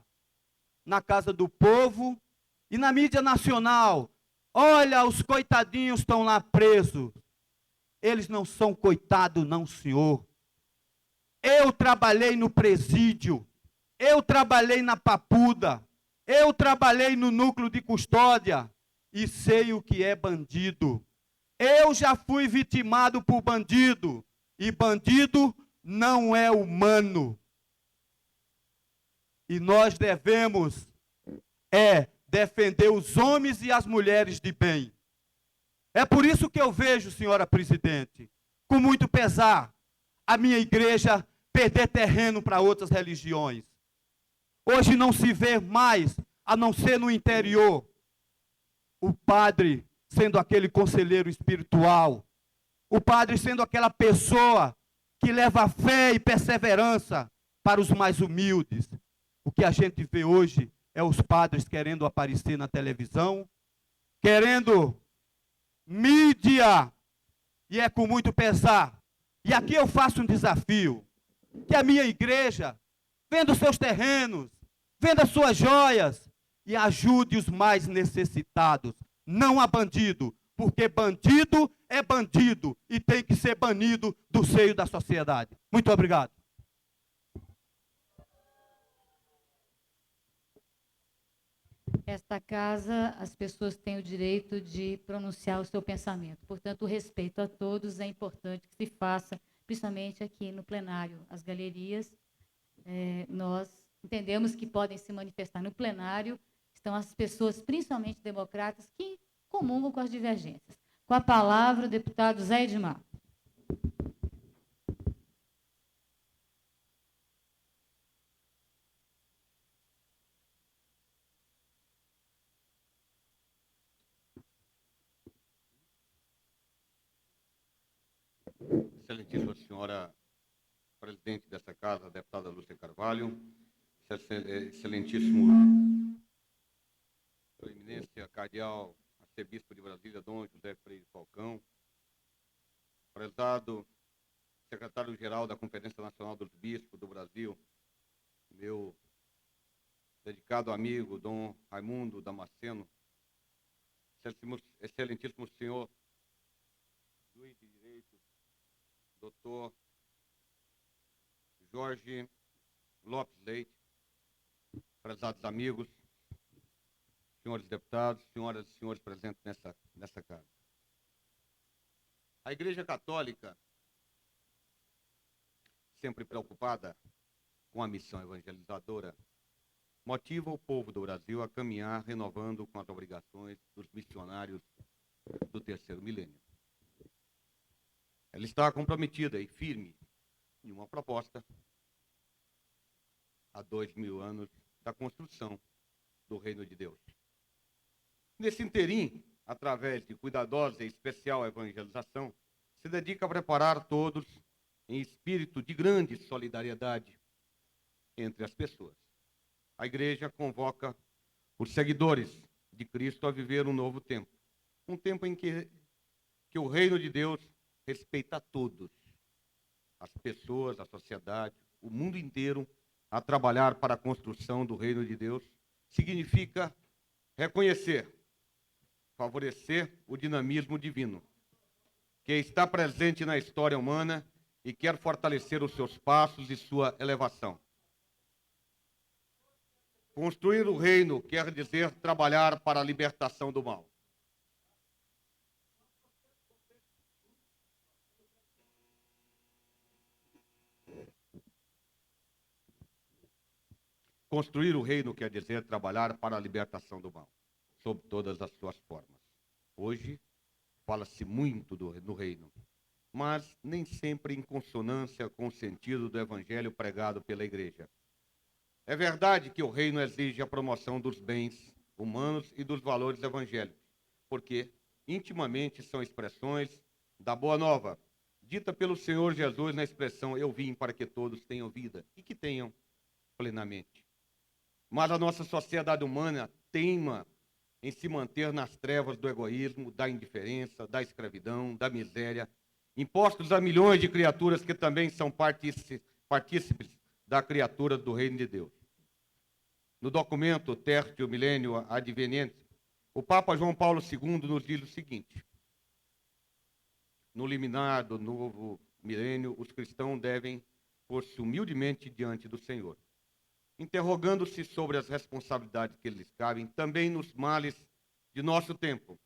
na casa do povo e na mídia nacional. Olha, os coitadinhos estão lá presos. Eles não são coitados, não, senhor. Eu trabalhei no presídio, eu trabalhei na papuda, eu trabalhei no núcleo de custódia e sei o que é bandido. Eu já fui vitimado por bandido, e bandido não é humano. E nós devemos defender os homens e as mulheres de bem. É por isso que eu vejo, senhora presidente, com muito pesar, a minha igreja perder terreno para outras religiões. Hoje não se vê mais, a não ser no interior, o padre sendo aquele conselheiro espiritual, o padre sendo aquela pessoa que leva fé e perseverança para os mais humildes. O que a gente vê hoje é os padres querendo aparecer na televisão, querendo mídia, e é com muito pesar. E aqui eu faço um desafio, que a minha igreja venda os seus terrenos, venda as suas joias e ajude os mais necessitados, não a bandido, porque bandido é bandido e tem que ser banido do seio da sociedade. Muito obrigado. Esta casa, as pessoas têm o direito de pronunciar o seu pensamento. Portanto, o respeito a todos é importante que se faça, principalmente aqui no plenário. As galerias, nós entendemos que podem se manifestar no plenário, estão as pessoas, principalmente democratas, que comungam com as divergências. Com a palavra, o deputado Zé Edmar. Excelentíssima senhora presidente desta casa, deputada Lúcia Carvalho, excelentíssimo Sua Eminência Cardeal Arcebispo de Brasília, Dom José Freire Falcão, prezado secretário-geral da Conferência Nacional dos Bispos do Brasil, meu dedicado amigo, Dom Raimundo Damasceno, excelentíssimo senhor juiz de direito, doutor Jorge Lopes Leite, prezados amigos, senhores deputados, senhoras e senhores presentes nessa casa. A Igreja Católica, sempre preocupada com a missão evangelizadora, motiva o povo do Brasil a caminhar renovando com as obrigações dos missionários do terceiro milênio. Ela está comprometida e firme em uma proposta há 2000 anos da construção do Reino de Deus. Nesse interim, através de cuidadosa e especial evangelização, se dedica a preparar todos em espírito de grande solidariedade entre as pessoas. A Igreja convoca os seguidores de Cristo a viver um novo tempo. Um tempo em que o reino de Deus respeita a todos. As pessoas, a sociedade, o mundo inteiro, a trabalhar para a construção do reino de Deus, significa reconhecer, favorecer o dinamismo divino, que está presente na história humana e quer fortalecer os seus passos e sua elevação. Construir o reino quer dizer trabalhar para a libertação do mal. Construir o reino quer dizer trabalhar para a libertação do mal, sob todas as suas formas. Hoje, fala-se muito do reino, mas nem sempre em consonância com o sentido do evangelho pregado pela Igreja. É verdade que o reino exige a promoção dos bens humanos e dos valores evangélicos, porque intimamente são expressões da Boa Nova, dita pelo Senhor Jesus na expressão "eu vim para que todos tenham vida e que tenham plenamente". Mas a nossa sociedade humana teima em se manter nas trevas do egoísmo, da indiferença, da escravidão, da miséria, impostos a milhões de criaturas que também são partícipes da criatura do reino de Deus. No documento Tertio Millennio Adveniens, o Papa João Paulo II nos diz o seguinte: no liminar do novo milênio, os cristãos devem pôr-se humildemente diante do Senhor, interrogando-se sobre as responsabilidades que lhes cabem, também nos males de nosso tempo.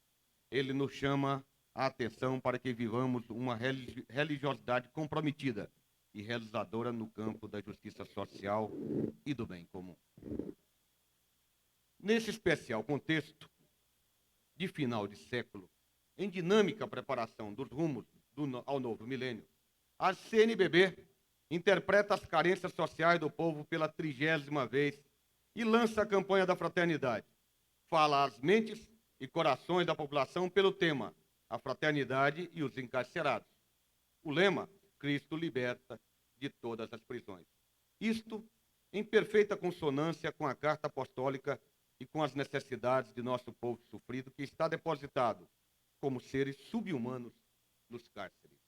Ele nos chama a atenção para que vivamos uma religiosidade comprometida e realizadora no campo da justiça social e do bem comum. Nesse especial contexto de final de século, em dinâmica preparação dos rumos ao novo milênio, a CNBB interpreta as carências sociais do povo pela 30ª vez e lança a campanha da fraternidade. Fala às mentes e corações da população pelo tema "A fraternidade e os encarcerados". O lema: Cristo liberta de todas as prisões. Isto em perfeita consonância com a carta apostólica e com as necessidades de nosso povo sofrido, que está depositado como seres subhumanos nos cárceres.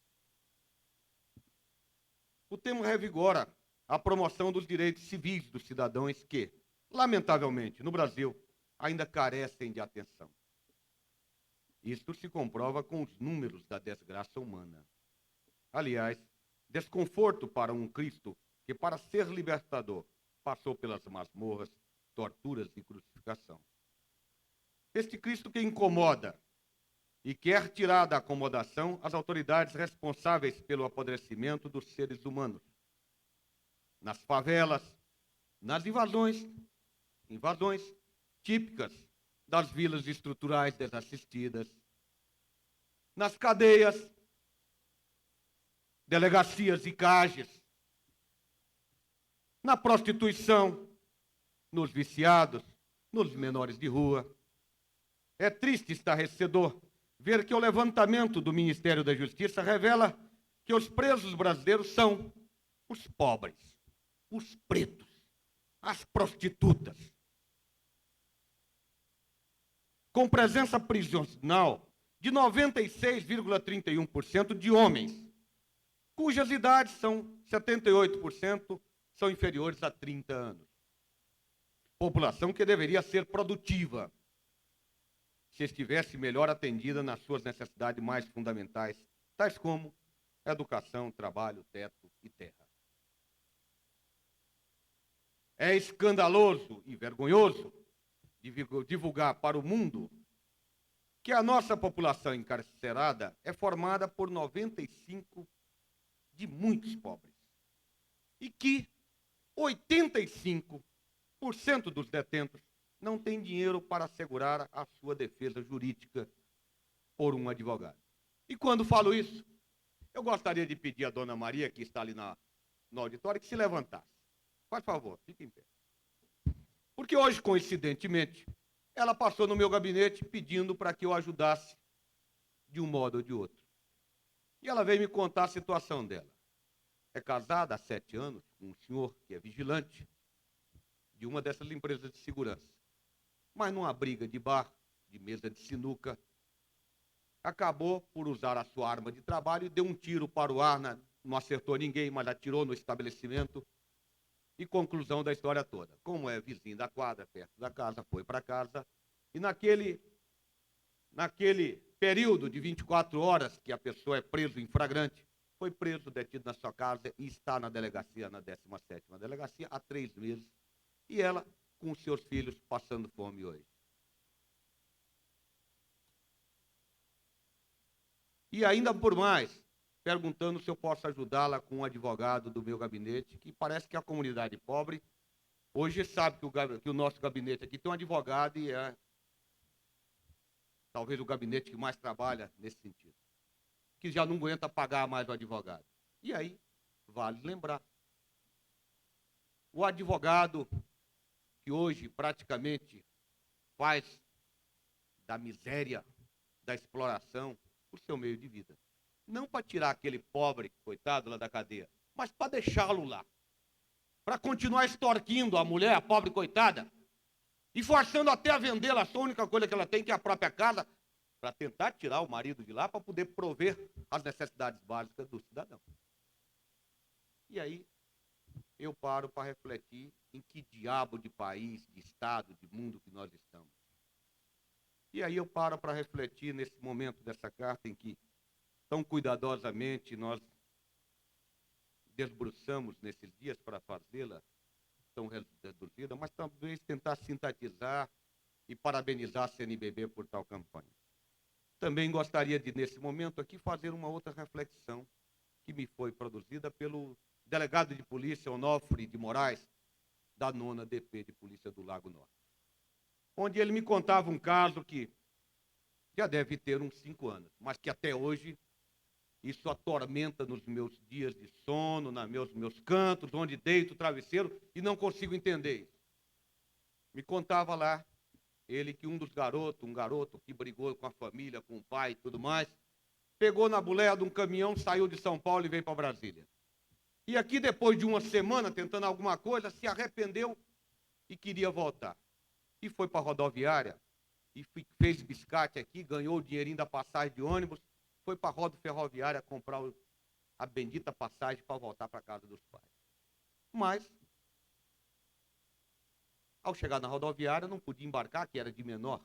O tema revigora a promoção dos direitos civis dos cidadãos que, lamentavelmente, no Brasil, ainda carecem de atenção. Isto se comprova com os números da desgraça humana. Aliás, desconforto para um Cristo que, para ser libertador, passou pelas masmorras, torturas e crucificação. Este Cristo que incomoda e quer tirar da acomodação as autoridades responsáveis pelo apodrecimento dos seres humanos. Nas favelas, nas invasões típicas das vilas estruturais desassistidas, nas cadeias, delegacias e CAGES, na prostituição, nos viciados, nos menores de rua. É triste e estarrecedor ver que o levantamento do Ministério da Justiça revela que os presos brasileiros são os pobres, os pretos, as prostitutas. Com presença prisional de 96,31% de homens, cujas idades são 78% são inferiores a 30 anos. População que deveria ser produtiva, se estivesse melhor atendida nas suas necessidades mais fundamentais, tais como educação, trabalho, teto e terra. É escandaloso e vergonhoso divulgar para o mundo que a nossa população encarcerada é formada por 95% de muitos pobres e que 85% dos detentos não têm dinheiro para assegurar a sua defesa jurídica por um advogado. E quando falo isso, eu gostaria de pedir à dona Maria, que está ali no auditório, que se levantasse. Faz favor, fique em pé. Porque hoje, coincidentemente, ela passou no meu gabinete pedindo para que eu ajudasse de um modo ou de outro. E ela veio me contar a situação dela. É casada há 7 anos com um senhor que é vigilante de uma dessas empresas de segurança. Mas numa briga de bar, de mesa de sinuca, acabou por usar a sua arma de trabalho e deu um tiro para o ar, não acertou ninguém, mas atirou no estabelecimento. E conclusão da história toda. Como é vizinho da quadra, perto da casa, foi para casa. E naquele período de 24 horas que a pessoa é preso em flagrante, foi preso, detido na sua casa e está na delegacia, na 17ª delegacia, há 3 meses. E ela com os seus filhos passando fome hoje. E ainda por mais, perguntando se eu posso ajudá-la com um advogado do meu gabinete, que parece que a comunidade pobre hoje sabe que o nosso gabinete aqui tem um advogado e é talvez o gabinete que mais trabalha nesse sentido, que já não aguenta pagar mais o advogado. E aí, vale lembrar, o advogado que hoje praticamente faz da miséria, da exploração, o seu meio de vida. Não para tirar aquele pobre, coitado, lá da cadeia, mas para deixá-lo lá. Para continuar extorquindo a mulher, a pobre coitada, e forçando até a vendê-la, a sua única coisa que ela tem, que é a própria casa, para tentar tirar o marido de lá, para poder prover as necessidades básicas do cidadão. E aí, eu paro para refletir em que diabo de país, de estado, de mundo que nós estamos. E aí eu paro para refletir nesse momento dessa carta em que tão cuidadosamente nós desbruçamos nesses dias para fazê-la tão reduzida, mas talvez tentar sintetizar e parabenizar a CNBB por tal campanha. Também gostaria de, nesse momento aqui, fazer uma outra reflexão que me foi produzida pelo delegado de polícia, Onofre de Moraes, da 9ª DP de Polícia do Lago Norte, onde ele me contava um caso que já deve ter uns 5 anos, mas que até hoje isso atormenta nos meus dias de sono, nos meus cantos, onde deito o travesseiro e não consigo entender isso. Me contava lá, ele que um garoto que brigou com a família, com o pai e tudo mais, pegou na boleia de um caminhão, saiu de São Paulo e veio para Brasília. E aqui, depois de uma semana tentando alguma coisa, se arrependeu e queria voltar. E foi para a rodoviária, e fez biscate aqui, ganhou o dinheirinho da passagem de ônibus, foi para a roda ferroviária comprar a bendita passagem para voltar para a casa dos pais. Mas, ao chegar na rodoviária, não podia embarcar, que era de menor.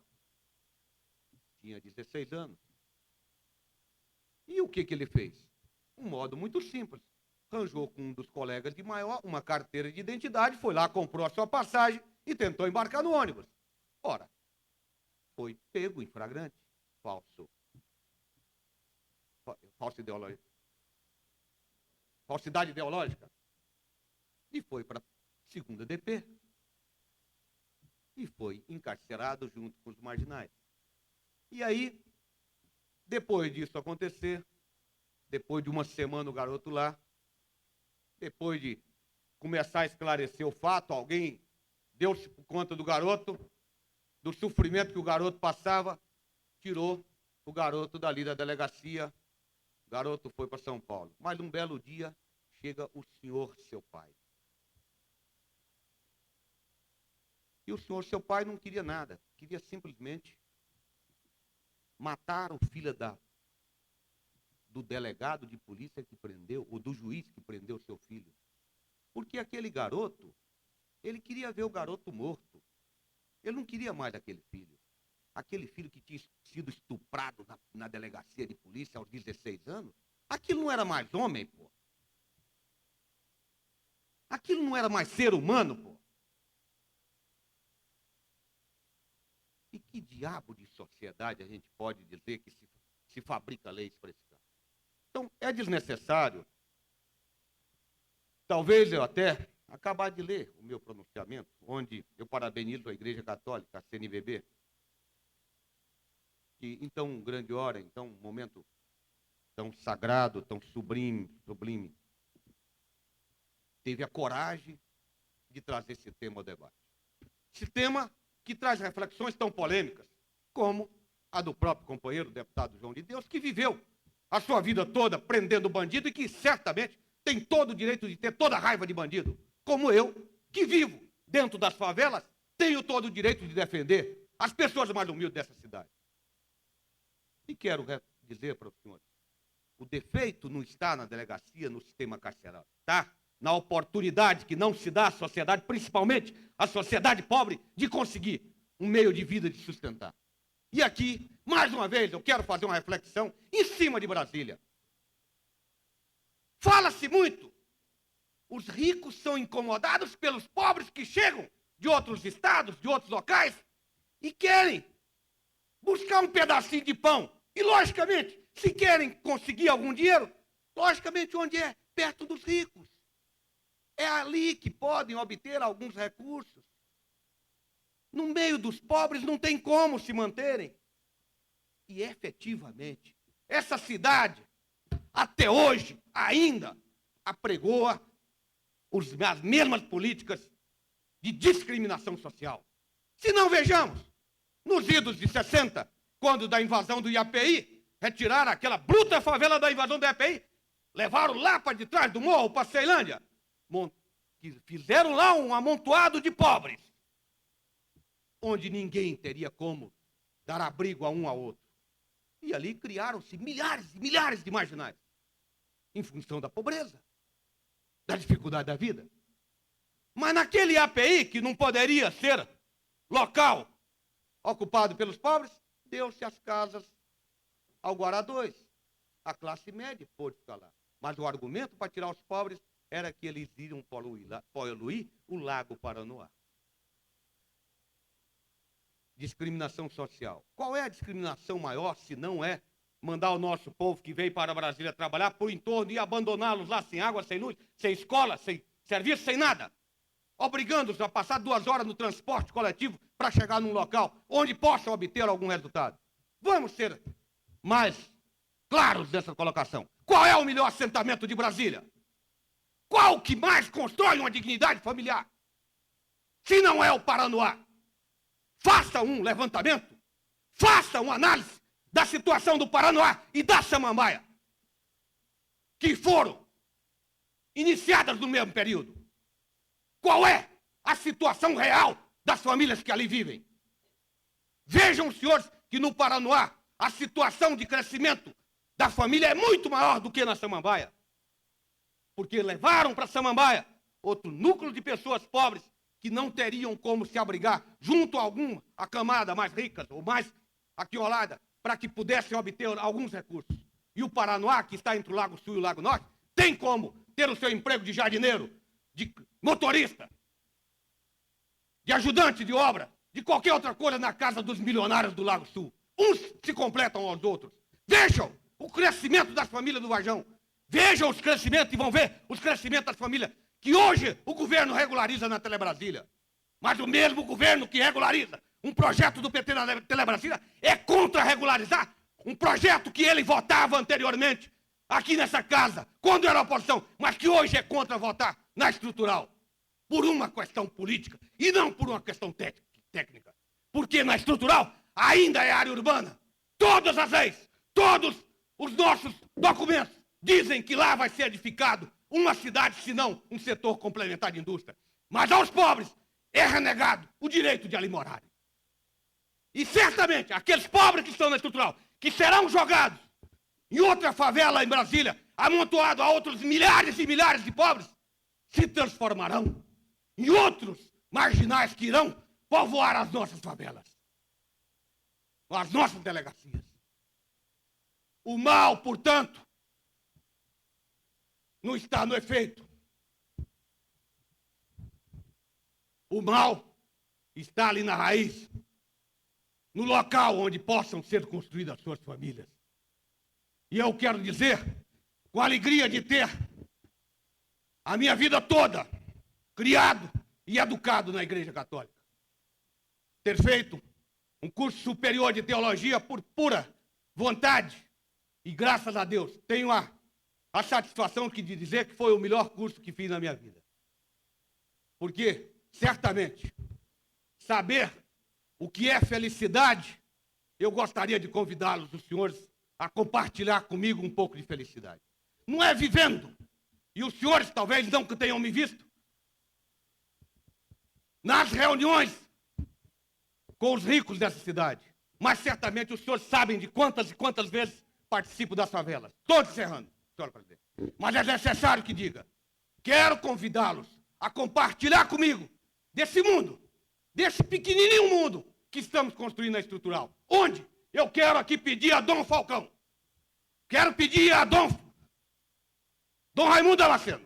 Tinha 16 anos. E o que ele fez? Um modo muito simples. Arranjou com um dos colegas de maior uma carteira de identidade, foi lá, comprou a sua passagem e tentou embarcar no ônibus. Ora, foi pego em flagrante, falsidade ideológica, e foi para a 2ª DP, e foi encarcerado junto com os marginais. E aí, depois disso acontecer, depois de uma semana o garoto lá, depois de começar a esclarecer o fato, alguém deu-se por conta do garoto, do sofrimento que o garoto passava, tirou o garoto dali da delegacia, o garoto foi para São Paulo. Mas um belo dia, chega o senhor, seu pai. E o senhor, seu pai, não queria nada, queria simplesmente matar o filho do delegado de polícia que prendeu, ou do juiz que prendeu seu filho. Porque aquele garoto, ele queria ver o garoto morto. Ele não queria mais aquele filho. aquele filho que tinha sido estuprado na delegacia de polícia aos 16 anos, aquilo não era mais homem, pô. Aquilo não era mais ser humano, pô. E que diabo de sociedade a gente pode dizer que se fabrica leis para esse caso? Então, é desnecessário. Talvez eu até acabar de ler o meu pronunciamento, onde eu parabenizo a Igreja Católica, a CNBB, que em tão grande hora, em tão momento tão sagrado, tão sublime, teve a coragem de trazer esse tema ao debate. Esse tema que traz reflexões tão polêmicas, como a do próprio companheiro, o deputado João de Deus, que viveu a sua vida toda prendendo bandido e que certamente tem todo o direito de ter toda a raiva de bandido. Como eu, que vivo dentro das favelas, tenho todo o direito de defender as pessoas mais humildes dessa cidade. E quero dizer para os senhores, o defeito não está na delegacia, no sistema carcerário, está na oportunidade que não se dá à sociedade, principalmente à sociedade pobre, de conseguir um meio de vida de sustentar. E aqui, mais uma vez, eu quero fazer uma reflexão em cima de Brasília. Fala-se muito. Os ricos são incomodados pelos pobres que chegam de outros estados, de outros locais, e querem buscar um pedacinho de pão. E, logicamente, se querem conseguir algum dinheiro, logicamente, onde é? Perto dos ricos. É ali que podem obter alguns recursos. No meio dos pobres não tem como se manterem. E, efetivamente, essa cidade, até hoje, ainda apregoa as mesmas políticas de discriminação social. Se não, vejamos, nos idos de 60, quando da invasão do IAPI, retiraram aquela bruta favela da invasão do IAPI, levaram lá para de trás do morro, para Ceilândia, fizeram lá um amontoado de pobres, onde ninguém teria como dar abrigo a um ao outro. E ali criaram-se milhares e milhares de marginais, em função da pobreza, da dificuldade da vida. Mas naquele API, que não poderia ser local ocupado pelos pobres, deu-se as casas ao Guará 2. A classe média pôde ficar lá. Mas o argumento para tirar os pobres era que eles iriam poluir o Lago Paranoá. Discriminação social. Qual é a discriminação maior, se não é mandar o nosso povo que veio para Brasília trabalhar por entorno e abandoná-los lá sem água, sem luz, sem escola, sem serviço, sem nada? Obrigando-os a passar 2 horas no transporte coletivo para chegar num local onde possam obter algum resultado. Vamos ser mais claros nessa colocação. Qual é o melhor assentamento de Brasília? Qual que mais constrói uma dignidade familiar? Se não é o Paranoá, faça um levantamento, faça uma análise da situação do Paranoá e da Samambaia, que foram iniciadas no mesmo período. Qual é a situação real das famílias que ali vivem? Vejam, senhores, que no Paranoá a situação de crescimento da família é muito maior do que na Samambaia. Porque levaram para Samambaia outro núcleo de pessoas pobres que não teriam como se abrigar junto a alguma camada mais rica ou mais aquiolada para que pudessem obter alguns recursos. E o Paranoá, que está entre o Lago Sul e o Lago Norte, tem como ter o seu emprego de jardineiro, de motorista, de ajudante de obra, de qualquer outra coisa na casa dos milionários do Lago Sul. Uns se completam aos outros. Vejam o crescimento das famílias do Varjão. Vejam os crescimentos e vão ver os crescimentos das famílias que hoje o governo regulariza na Telebrasília. Mas o mesmo governo que regulariza um projeto do PT na Telebrasília é contra regularizar um projeto que ele votava anteriormente aqui nessa casa, quando era oposição, mas que hoje é contra votar na estrutural, por uma questão política e não por uma questão técnica. Porque na estrutural ainda é área urbana. Todas as leis, todos os nossos documentos dizem que lá vai ser edificado uma cidade, se não um setor complementar de indústria. Mas aos pobres é renegado o direito de ali morarem. E certamente aqueles pobres que estão na estrutural, que serão jogados em outra favela em Brasília, amontoado a outros milhares e milhares de pobres, se transformarão em outros marginais que irão povoar as nossas favelas. as nossas delegacias. O mal, portanto, não está no efeito. O mal está ali na raiz, no local onde possam ser construídas as suas famílias. E eu quero dizer, com a alegria de ter a minha vida toda criado e educado na Igreja Católica, ter feito um curso superior de teologia por pura vontade, e graças a Deus tenho a satisfação de dizer que foi o melhor curso que fiz na minha vida. Porque, certamente, saber o que é felicidade, eu gostaria de convidá-los, os senhores, a compartilhar comigo um pouco de felicidade. Não é vivendo, e os senhores talvez não que tenham me visto, nas reuniões com os ricos dessa cidade, mas certamente os senhores sabem de quantas e quantas vezes participo das favelas. Estou encerrando, senhor presidente. Mas é necessário que diga, quero convidá-los a compartilhar comigo desse mundo, desse pequenininho mundo que estamos construindo na estrutural. Onde? Eu quero aqui pedir a Dom Falcão, quero pedir a Dom Raimundo Damasceno,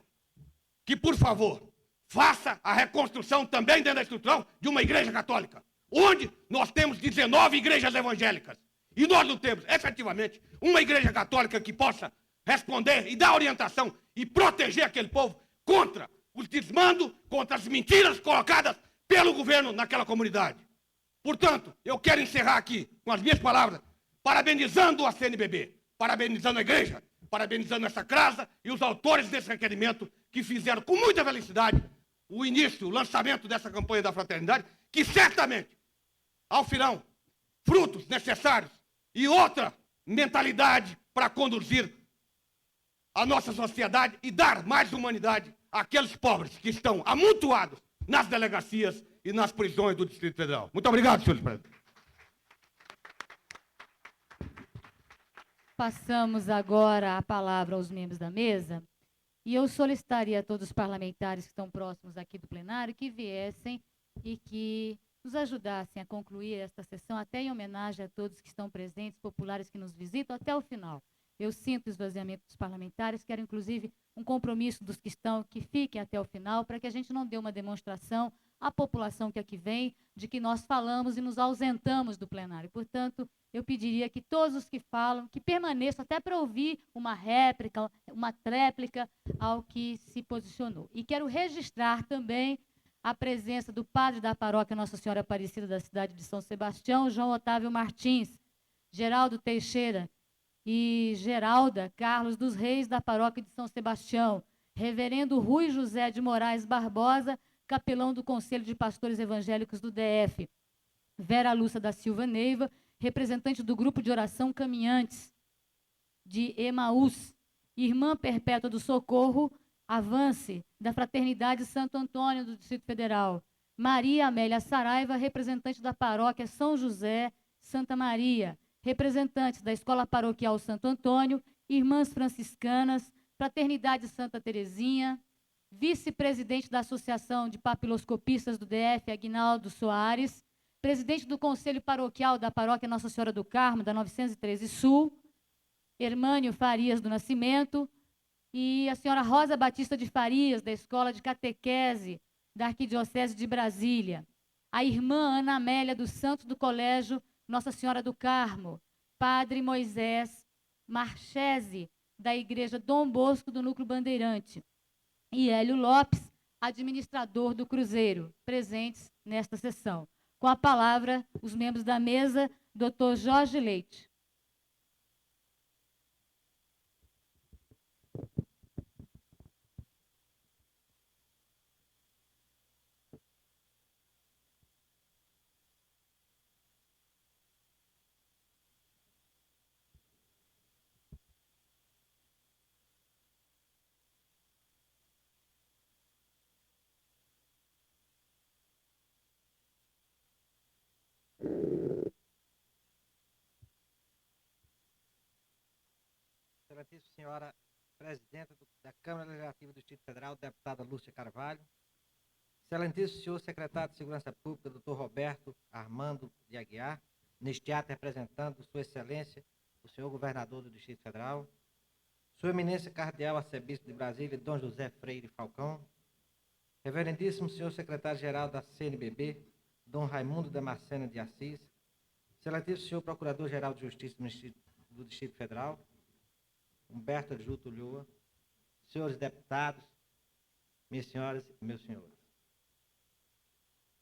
que, por favor, faça a reconstrução também dentro da estrutural de uma igreja católica, onde nós temos 19 igrejas evangélicas. E nós não temos, efetivamente, uma igreja católica que possa responder e dar orientação e proteger aquele povo contra os desmandos, contra as mentiras colocadas pelo governo naquela comunidade. Portanto, eu quero encerrar aqui com as minhas palavras, parabenizando a CNBB, parabenizando a igreja, parabenizando essa casa e os autores desse requerimento que fizeram com muita felicidade o início, o lançamento dessa campanha da fraternidade, que certamente, ao final, frutos necessários e outra mentalidade para conduzir a nossa sociedade e dar mais humanidade àqueles pobres que estão amontoados nas delegacias e nas prisões do Distrito Federal. Muito obrigado, senhores presidentes. Passamos agora a palavra aos membros da mesa e eu solicitaria a todos os parlamentares que estão próximos aqui do plenário que viessem e que nos ajudassem a concluir esta sessão, até em homenagem a todos que estão presentes, populares que nos visitam, até o final. Eu sinto o esvaziamento dos parlamentares, quero inclusive um compromisso dos que estão, que fiquem até o final, para que a gente não dê uma demonstração à população que aqui vem, de que nós falamos e nos ausentamos do plenário. Portanto, eu pediria que todos os que falam, que permaneçam até para ouvir uma réplica, uma tréplica ao que se posicionou. E quero registrar também a presença do padre da paróquia Nossa Senhora Aparecida da cidade de São Sebastião, João Otávio Martins, Geraldo Teixeira e Geralda Carlos dos Reis da paróquia de São Sebastião, reverendo Rui José de Moraes Barbosa, capelão do Conselho de Pastores Evangélicos do DF, Vera Lúcia da Silva Neiva, representante do Grupo de Oração Caminhantes de Emaús, Irmã Perpétua do Socorro, Avance, da Fraternidade Santo Antônio do Distrito Federal, Maria Amélia Saraiva, representante da Paróquia São José, Santa Maria, representantes da Escola Paroquial Santo Antônio, Irmãs Franciscanas, Fraternidade Santa Terezinha, vice-presidente da Associação de Papiloscopistas do DF, Aguinaldo Soares, presidente do Conselho Paroquial da Paróquia Nossa Senhora do Carmo, da 913 Sul, Hermânio Farias do Nascimento, e a senhora Rosa Batista de Farias, da Escola de Catequese da Arquidiocese de Brasília, a irmã Ana Amélia dos Santos do Colégio Nossa Senhora do Carmo, padre Moisés Marchese, da Igreja Dom Bosco do Núcleo Bandeirante, e Hélio Lopes, administrador do Cruzeiro, presentes nesta sessão. Com a palavra, os membros da mesa, Dr. Jorge Leite. Excelentíssima senhora presidenta da Câmara Legislativa do Distrito Federal, deputada Lúcia Carvalho, excelentíssimo senhor secretário de Segurança Pública, doutor Roberto Armando de Aguiar, neste ato representando Sua Excelência, o senhor governador do Distrito Federal, Sua Eminência Cardeal Arcebispo de Brasília, Dom José Freire Falcão, Reverendíssimo senhor secretário-geral da CNBB, Dom Raimundo Damasceno de Assis, Excelentíssimo senhor Procurador-Geral de Justiça do Distrito Federal, Humberto Adjuto Ulloa, senhores deputados, minhas senhoras e meus senhores.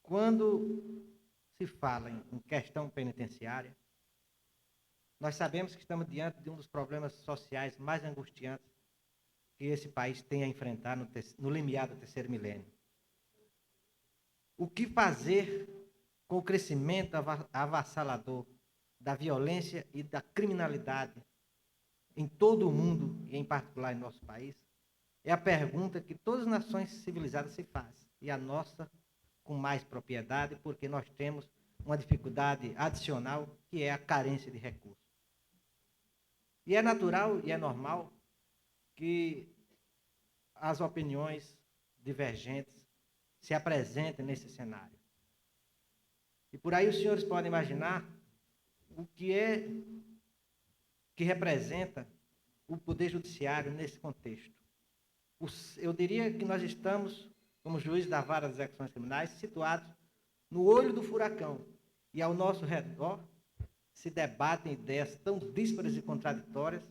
Quando se fala em questão penitenciária, nós sabemos que estamos diante de um dos problemas sociais mais angustiantes que esse país tem a enfrentar no limiar do terceiro milênio. O que fazer com o crescimento avassalador da violência e da criminalidade em todo o mundo, e em particular em nosso país, é a pergunta que todas as nações civilizadas se fazem, e a nossa com mais propriedade, porque nós temos uma dificuldade adicional, que é a carência de recursos. E é natural e é normal que as opiniões divergentes se apresentem nesse cenário. E por aí os senhores podem imaginar o que é que representa o Poder Judiciário nesse contexto. Eu diria que nós estamos, como juízes da Vara das Execuções Criminais, situados no olho do furacão, e ao nosso redor se debatem ideias tão díspares e contraditórias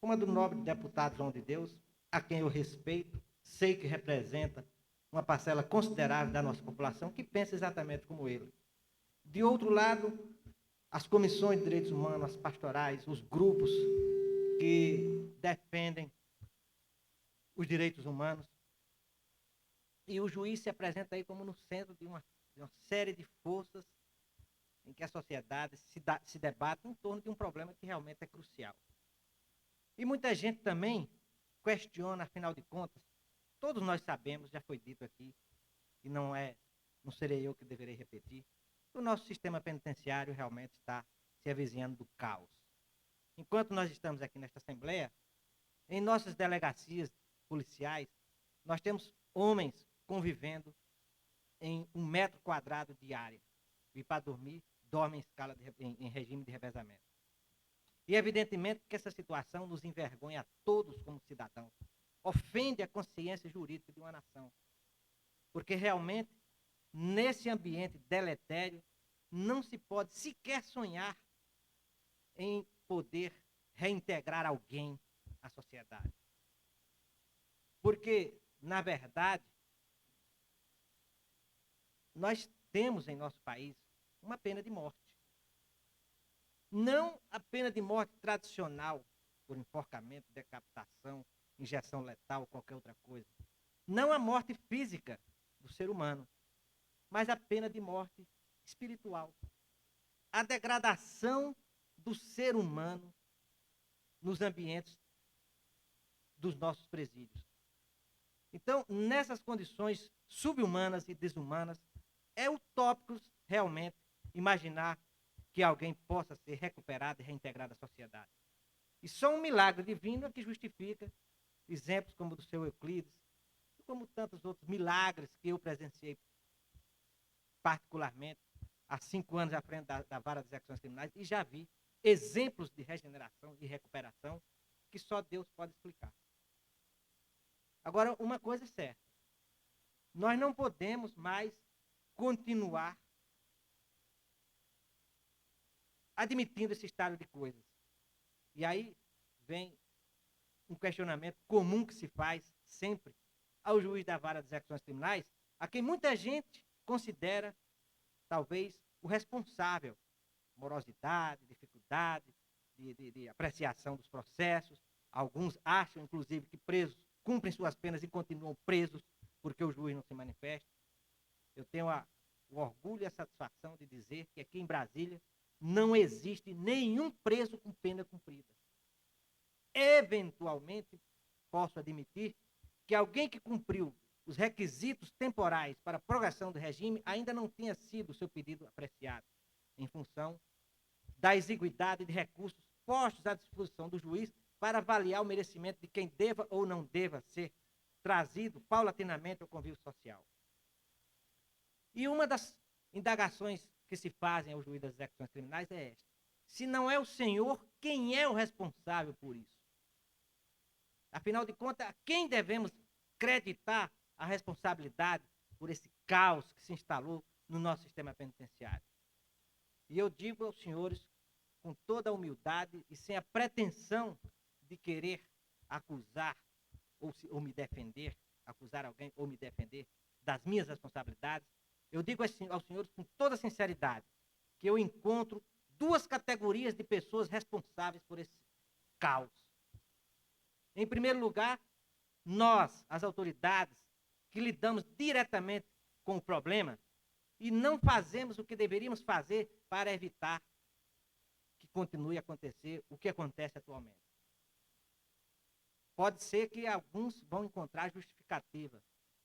como a do nobre deputado João de Deus, a quem eu respeito, sei que representa uma parcela considerável da nossa população que pensa exatamente como ele. De outro lado, as comissões de direitos humanos, as pastorais, os grupos que defendem os direitos humanos, e o juiz se apresenta aí como no centro de uma série de forças em que a sociedade se debate em torno de um problema que realmente é crucial. E muita gente também questiona, afinal de contas, todos nós sabemos, já foi dito aqui, e não serei eu que deverei repetir, que o nosso sistema penitenciário realmente está se avizinhando do caos. Enquanto nós estamos aqui nesta Assembleia, em nossas delegacias policiais, nós temos homens convivendo em 1 metro quadrado de área. E para dormir, dormem em regime de revezamento. E evidentemente que essa situação nos envergonha a todos como cidadãos. Ofende a consciência jurídica de uma nação. Porque realmente, nesse ambiente deletério, não se pode sequer sonhar em poder reintegrar alguém à sociedade. Porque, na verdade, nós temos em nosso país uma pena de morte. Não a pena de morte tradicional, por enforcamento, decapitação, injeção letal, qualquer outra coisa. Não a morte física do ser humano, mas a pena de morte espiritual. A degradação do ser humano nos ambientes dos nossos presídios. Então, nessas condições subhumanas e desumanas, é utópico realmente imaginar que alguém possa ser recuperado e reintegrado à sociedade. E só um milagre divino é que justifica exemplos como o do seu Euclides, como tantos outros milagres que eu presenciei particularmente há 5 anos à frente da Vara das Execuções Criminais, e já vi exemplos de regeneração e recuperação que só Deus pode explicar. Agora, uma coisa é certa, nós não podemos mais continuar admitindo esse estado de coisas. E aí vem um questionamento comum que se faz sempre ao juiz da Vara das Execuções Criminais, a quem muita gente considera, talvez, o responsável. Morosidade, dificuldade de apreciação dos processos. Alguns acham, inclusive, que presos cumprem suas penas e continuam presos porque o juiz não se manifesta. Eu tenho o orgulho e a satisfação de dizer que aqui em Brasília não existe nenhum preso com pena cumprida. Eventualmente, posso admitir que alguém que cumpriu os requisitos temporais para a progressão do regime ainda não tenha sido o seu pedido apreciado, em função da exiguidade de recursos postos à disposição do juiz para avaliar o merecimento de quem deva ou não deva ser trazido paulatinamente ao convívio social. E uma das indagações que se fazem ao juiz das execuções criminais é esta: se não é o Senhor, quem é o responsável por isso? Afinal de contas, a quem devemos creditar a responsabilidade por esse caos que se instalou no nosso sistema penitenciário? E eu digo aos senhores, com toda a humildade e sem a pretensão de querer acusar ou me defender, acusar alguém ou me defender das minhas responsabilidades, eu digo aos senhores com toda sinceridade que eu encontro duas categorias de pessoas responsáveis por esse caos. Em primeiro lugar, nós, as autoridades, que lidamos diretamente com o problema e não fazemos o que deveríamos fazer para evitar que continue a acontecer o que acontece atualmente. Pode ser que alguns vão encontrar justificativa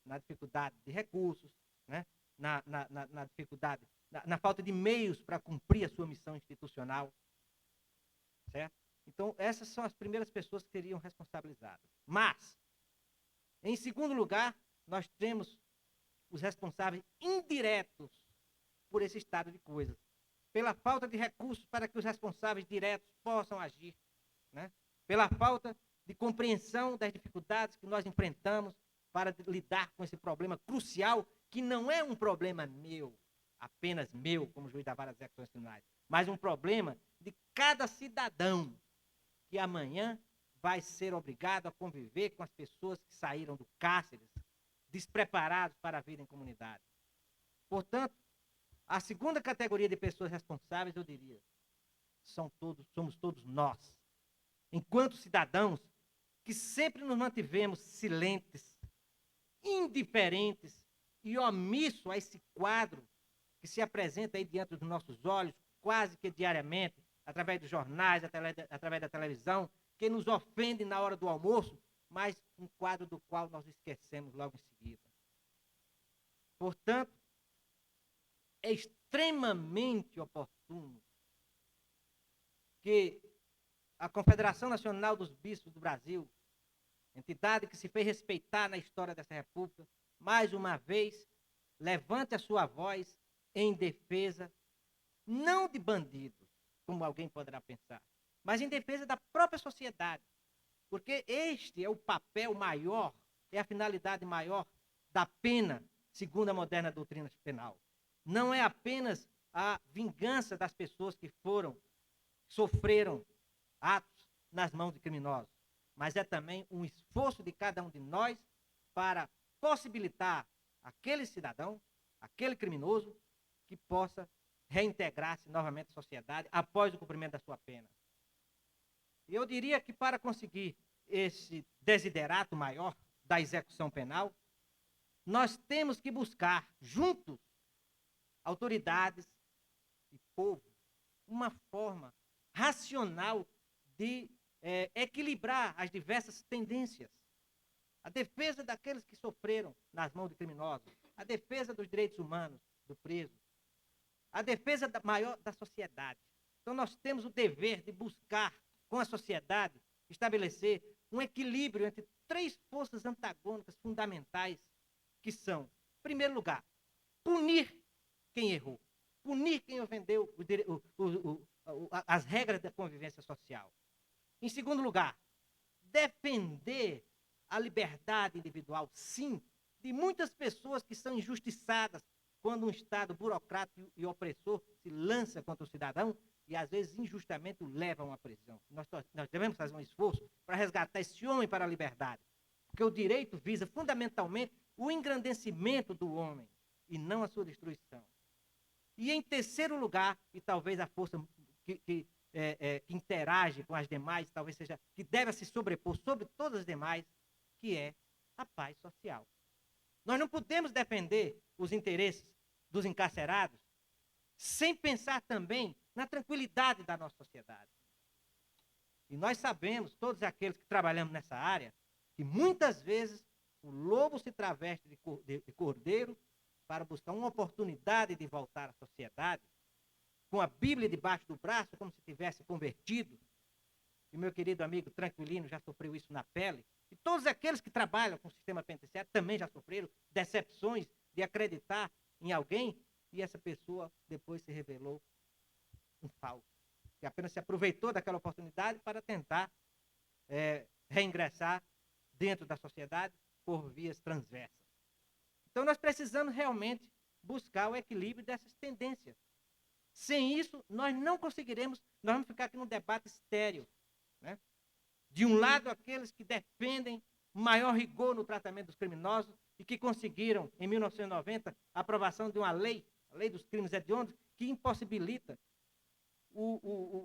na dificuldade de recursos, né? na dificuldade, na falta de meios para cumprir a sua missão institucional, certo? Então, essas são as primeiras pessoas que seriam responsabilizadas. Mas, em segundo lugar, nós temos os responsáveis indiretos por esse estado de coisas, pela falta de recursos para que os responsáveis diretos possam agir, né? Pela falta de compreensão das dificuldades que nós enfrentamos para lidar com esse problema crucial, que não é um problema meu, apenas meu, como juiz da vara das execuções criminais, mas um problema de cada cidadão que amanhã vai ser obrigado a conviver com as pessoas que saíram do cárcere despreparados para a vida em comunidade. Portanto, a segunda categoria de pessoas responsáveis, eu diria, somos todos nós, enquanto cidadãos que sempre nos mantivemos silentes, indiferentes e omissos a esse quadro que se apresenta aí diante dos nossos olhos, quase que diariamente, através dos jornais, através da televisão, que nos ofende na hora do almoço, mas um quadro do qual nós esquecemos logo em seguida. Portanto, é extremamente oportuno que a Confederação Nacional dos Bispos do Brasil, entidade que se fez respeitar na história dessa república, mais uma vez, levante a sua voz em defesa, não de bandidos, como alguém poderá pensar, mas em defesa da própria sociedade. Porque este é o papel maior, é a finalidade maior da pena, segundo a moderna doutrina penal. Não é apenas a vingança das pessoas que sofreram atos nas mãos de criminosos, mas é também um esforço de cada um de nós para possibilitar aquele cidadão, aquele criminoso, que possa reintegrar-se novamente à sociedade após o cumprimento da sua pena. E eu diria que para conseguir esse desiderato maior da execução penal, nós temos que buscar, juntos, autoridades e povo, uma forma racional de equilibrar as diversas tendências. A defesa daqueles que sofreram nas mãos de criminosos, a defesa dos direitos humanos do preso, a defesa maior da sociedade. Então nós temos o dever de buscar, com a sociedade, estabelecer um equilíbrio entre três forças antagônicas fundamentais, que são, em primeiro lugar, punir quem errou, punir quem ofendeu as regras da convivência social. Em segundo lugar, defender a liberdade individual, sim, de muitas pessoas que são injustiçadas quando um Estado burocrático e opressor se lança contra o cidadão e, às vezes, injustamente o levam à prisão. Nós devemos fazer um esforço para resgatar esse homem para a liberdade, porque o direito visa, fundamentalmente, o engrandecimento do homem e não a sua destruição. E, em terceiro lugar, e talvez a força que interage com as demais, talvez seja que deve se sobrepor sobre todas as demais, que é a paz social. Nós não podemos defender os interesses dos encarcerados sem pensar também na tranquilidade da nossa sociedade. E nós sabemos, todos aqueles que trabalhamos nessa área, que muitas vezes o lobo se traveste de cordeiro para buscar uma oportunidade de voltar à sociedade, com a Bíblia debaixo do braço, como se tivesse convertido. E meu querido amigo Tranquilino já sofreu isso na pele. E todos aqueles que trabalham com o sistema penitenciário também já sofreram decepções de acreditar em alguém e essa pessoa depois se revelou um falso, que apenas se aproveitou daquela oportunidade para tentar reingressar dentro da sociedade por vias transversas. Então nós precisamos realmente buscar o equilíbrio dessas tendências. Sem isso, nós não conseguiremos, nós vamos ficar aqui num debate estéril, né? De um lado, aqueles que defendem maior rigor no tratamento dos criminosos e que conseguiram, em 1990, a aprovação de uma lei, a Lei dos Crimes Hediondos, que impossibilita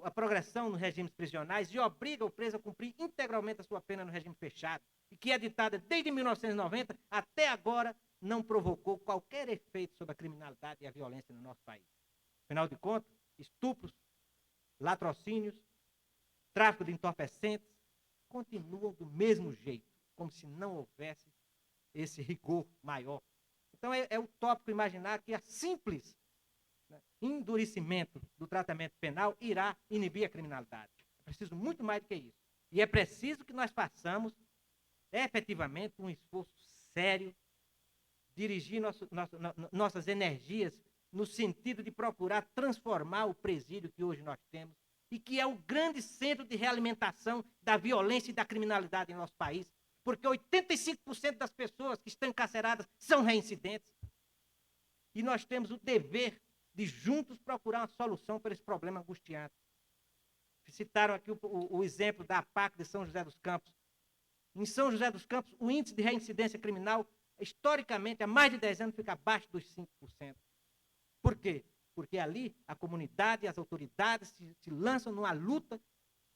a progressão nos regimes prisionais e obriga o preso a cumprir integralmente a sua pena no regime fechado, e que é ditada desde 1990 até agora, não provocou qualquer efeito sobre a criminalidade e a violência no nosso país. Afinal de contas, estupros, latrocínios, tráfico de entorpecentes continuam do mesmo jeito, como se não houvesse esse rigor maior. Então é utópico imaginar que a simples endurecimento do tratamento penal irá inibir a criminalidade. É preciso muito mais do que isso. E é preciso que nós façamos efetivamente um esforço sério, dirigir nossas energias no sentido de procurar transformar o presídio que hoje nós temos e que é o grande centro de realimentação da violência e da criminalidade em nosso país, porque 85% das pessoas que estão encarceradas são reincidentes. E nós temos o dever de juntos procurar uma solução para esse problema angustiante. Citaram aqui o exemplo da APAC de São José dos Campos. Em São José dos Campos, o índice de reincidência criminal, historicamente, há mais de 10 anos, fica abaixo dos 5%. Por quê? Porque ali a comunidade e as autoridades se lançam numa luta,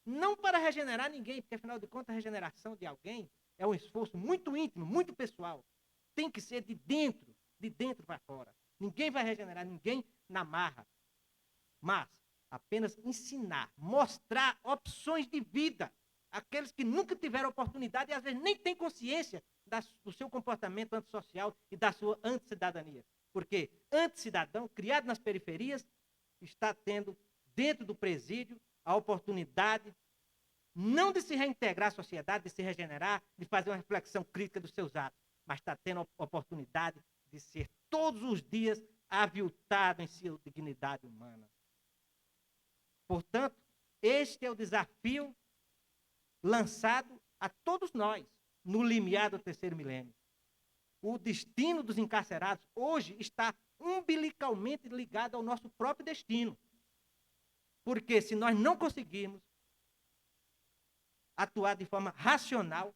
não para regenerar ninguém, porque, afinal de contas, a regeneração de alguém é um esforço muito íntimo, muito pessoal. Tem que ser de dentro para fora. Ninguém vai regenerar ninguém na marra. Mas apenas ensinar, mostrar opções de vida àqueles que nunca tiveram oportunidade e às vezes nem têm consciência do seu comportamento antissocial e da sua anticidadania. Porque anticidadão, criado nas periferias, está tendo dentro do presídio a oportunidade não de se reintegrar à sociedade, de se regenerar, de fazer uma reflexão crítica dos seus atos, mas está tendo a oportunidade de ser todos os dias aviltado em sua dignidade humana. Portanto, este é o desafio lançado a todos nós no limiar do terceiro milênio. O destino dos encarcerados hoje está umbilicalmente ligado ao nosso próprio destino. Porque se nós não conseguirmos atuar de forma racional,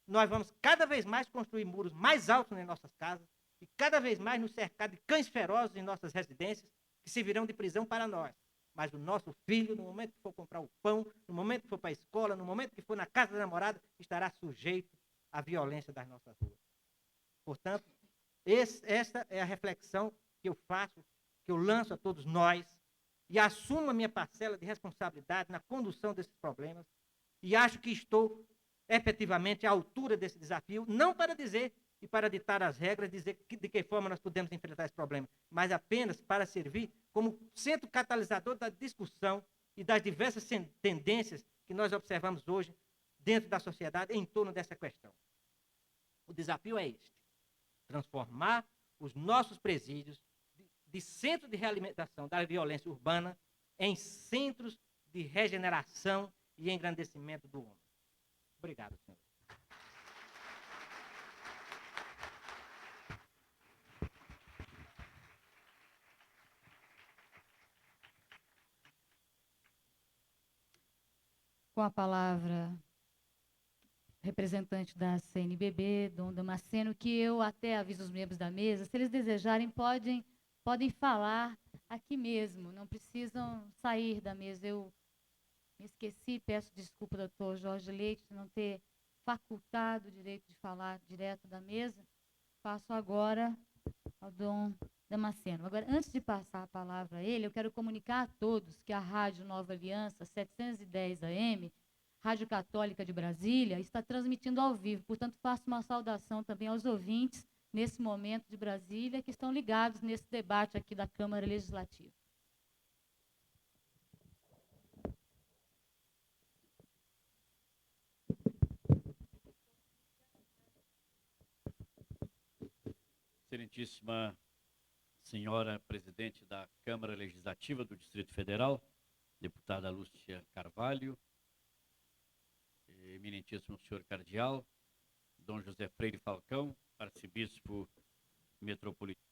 nós vamos cada vez mais construir muros mais altos nas nossas casas e cada vez mais nos cercar de cães ferozes em nossas residências, que servirão de prisão para nós. Mas o nosso filho, no momento que for comprar o pão, no momento que for para a escola, no momento que for na casa da namorada, estará sujeito à violência das nossas ruas. Portanto, essa é a reflexão que eu faço, que eu lanço a todos nós, e assumo a minha parcela de responsabilidade na condução desses problemas, e acho que estou efetivamente à altura desse desafio, não para dizer e para ditar as regras, dizer de que forma nós podemos enfrentar esse problema, mas apenas para servir como centro catalisador da discussão e das diversas tendências que nós observamos hoje dentro da sociedade em torno dessa questão. O desafio é este: transformar os nossos presídios de centro de realimentação da violência urbana em centros de regeneração e engrandecimento do homem. Obrigado, senhor. Com a palavra, representante da CNBB, Dom Damasceno, que eu até aviso os membros da mesa, se eles desejarem, podem falar aqui mesmo, não precisam sair da mesa. Eu me esqueci, peço desculpa, doutor Jorge Leite, de não ter facultado o direito de falar direto da mesa. Passo agora ao Dom Damasceno. Agora, antes de passar a palavra a ele, eu quero comunicar a todos que a Rádio Nova Aliança, 710 AM, Rádio Católica de Brasília, está transmitindo ao vivo. Portanto, faço uma saudação também aos ouvintes, nesse momento de Brasília, que estão ligados nesse debate aqui da Câmara Legislativa. Excelentíssima senhora presidente da Câmara Legislativa do Distrito Federal, deputada Lúcia Carvalho, eminentíssimo senhor cardeal, Dom José Freire Falcão, arcebispo metropolitano.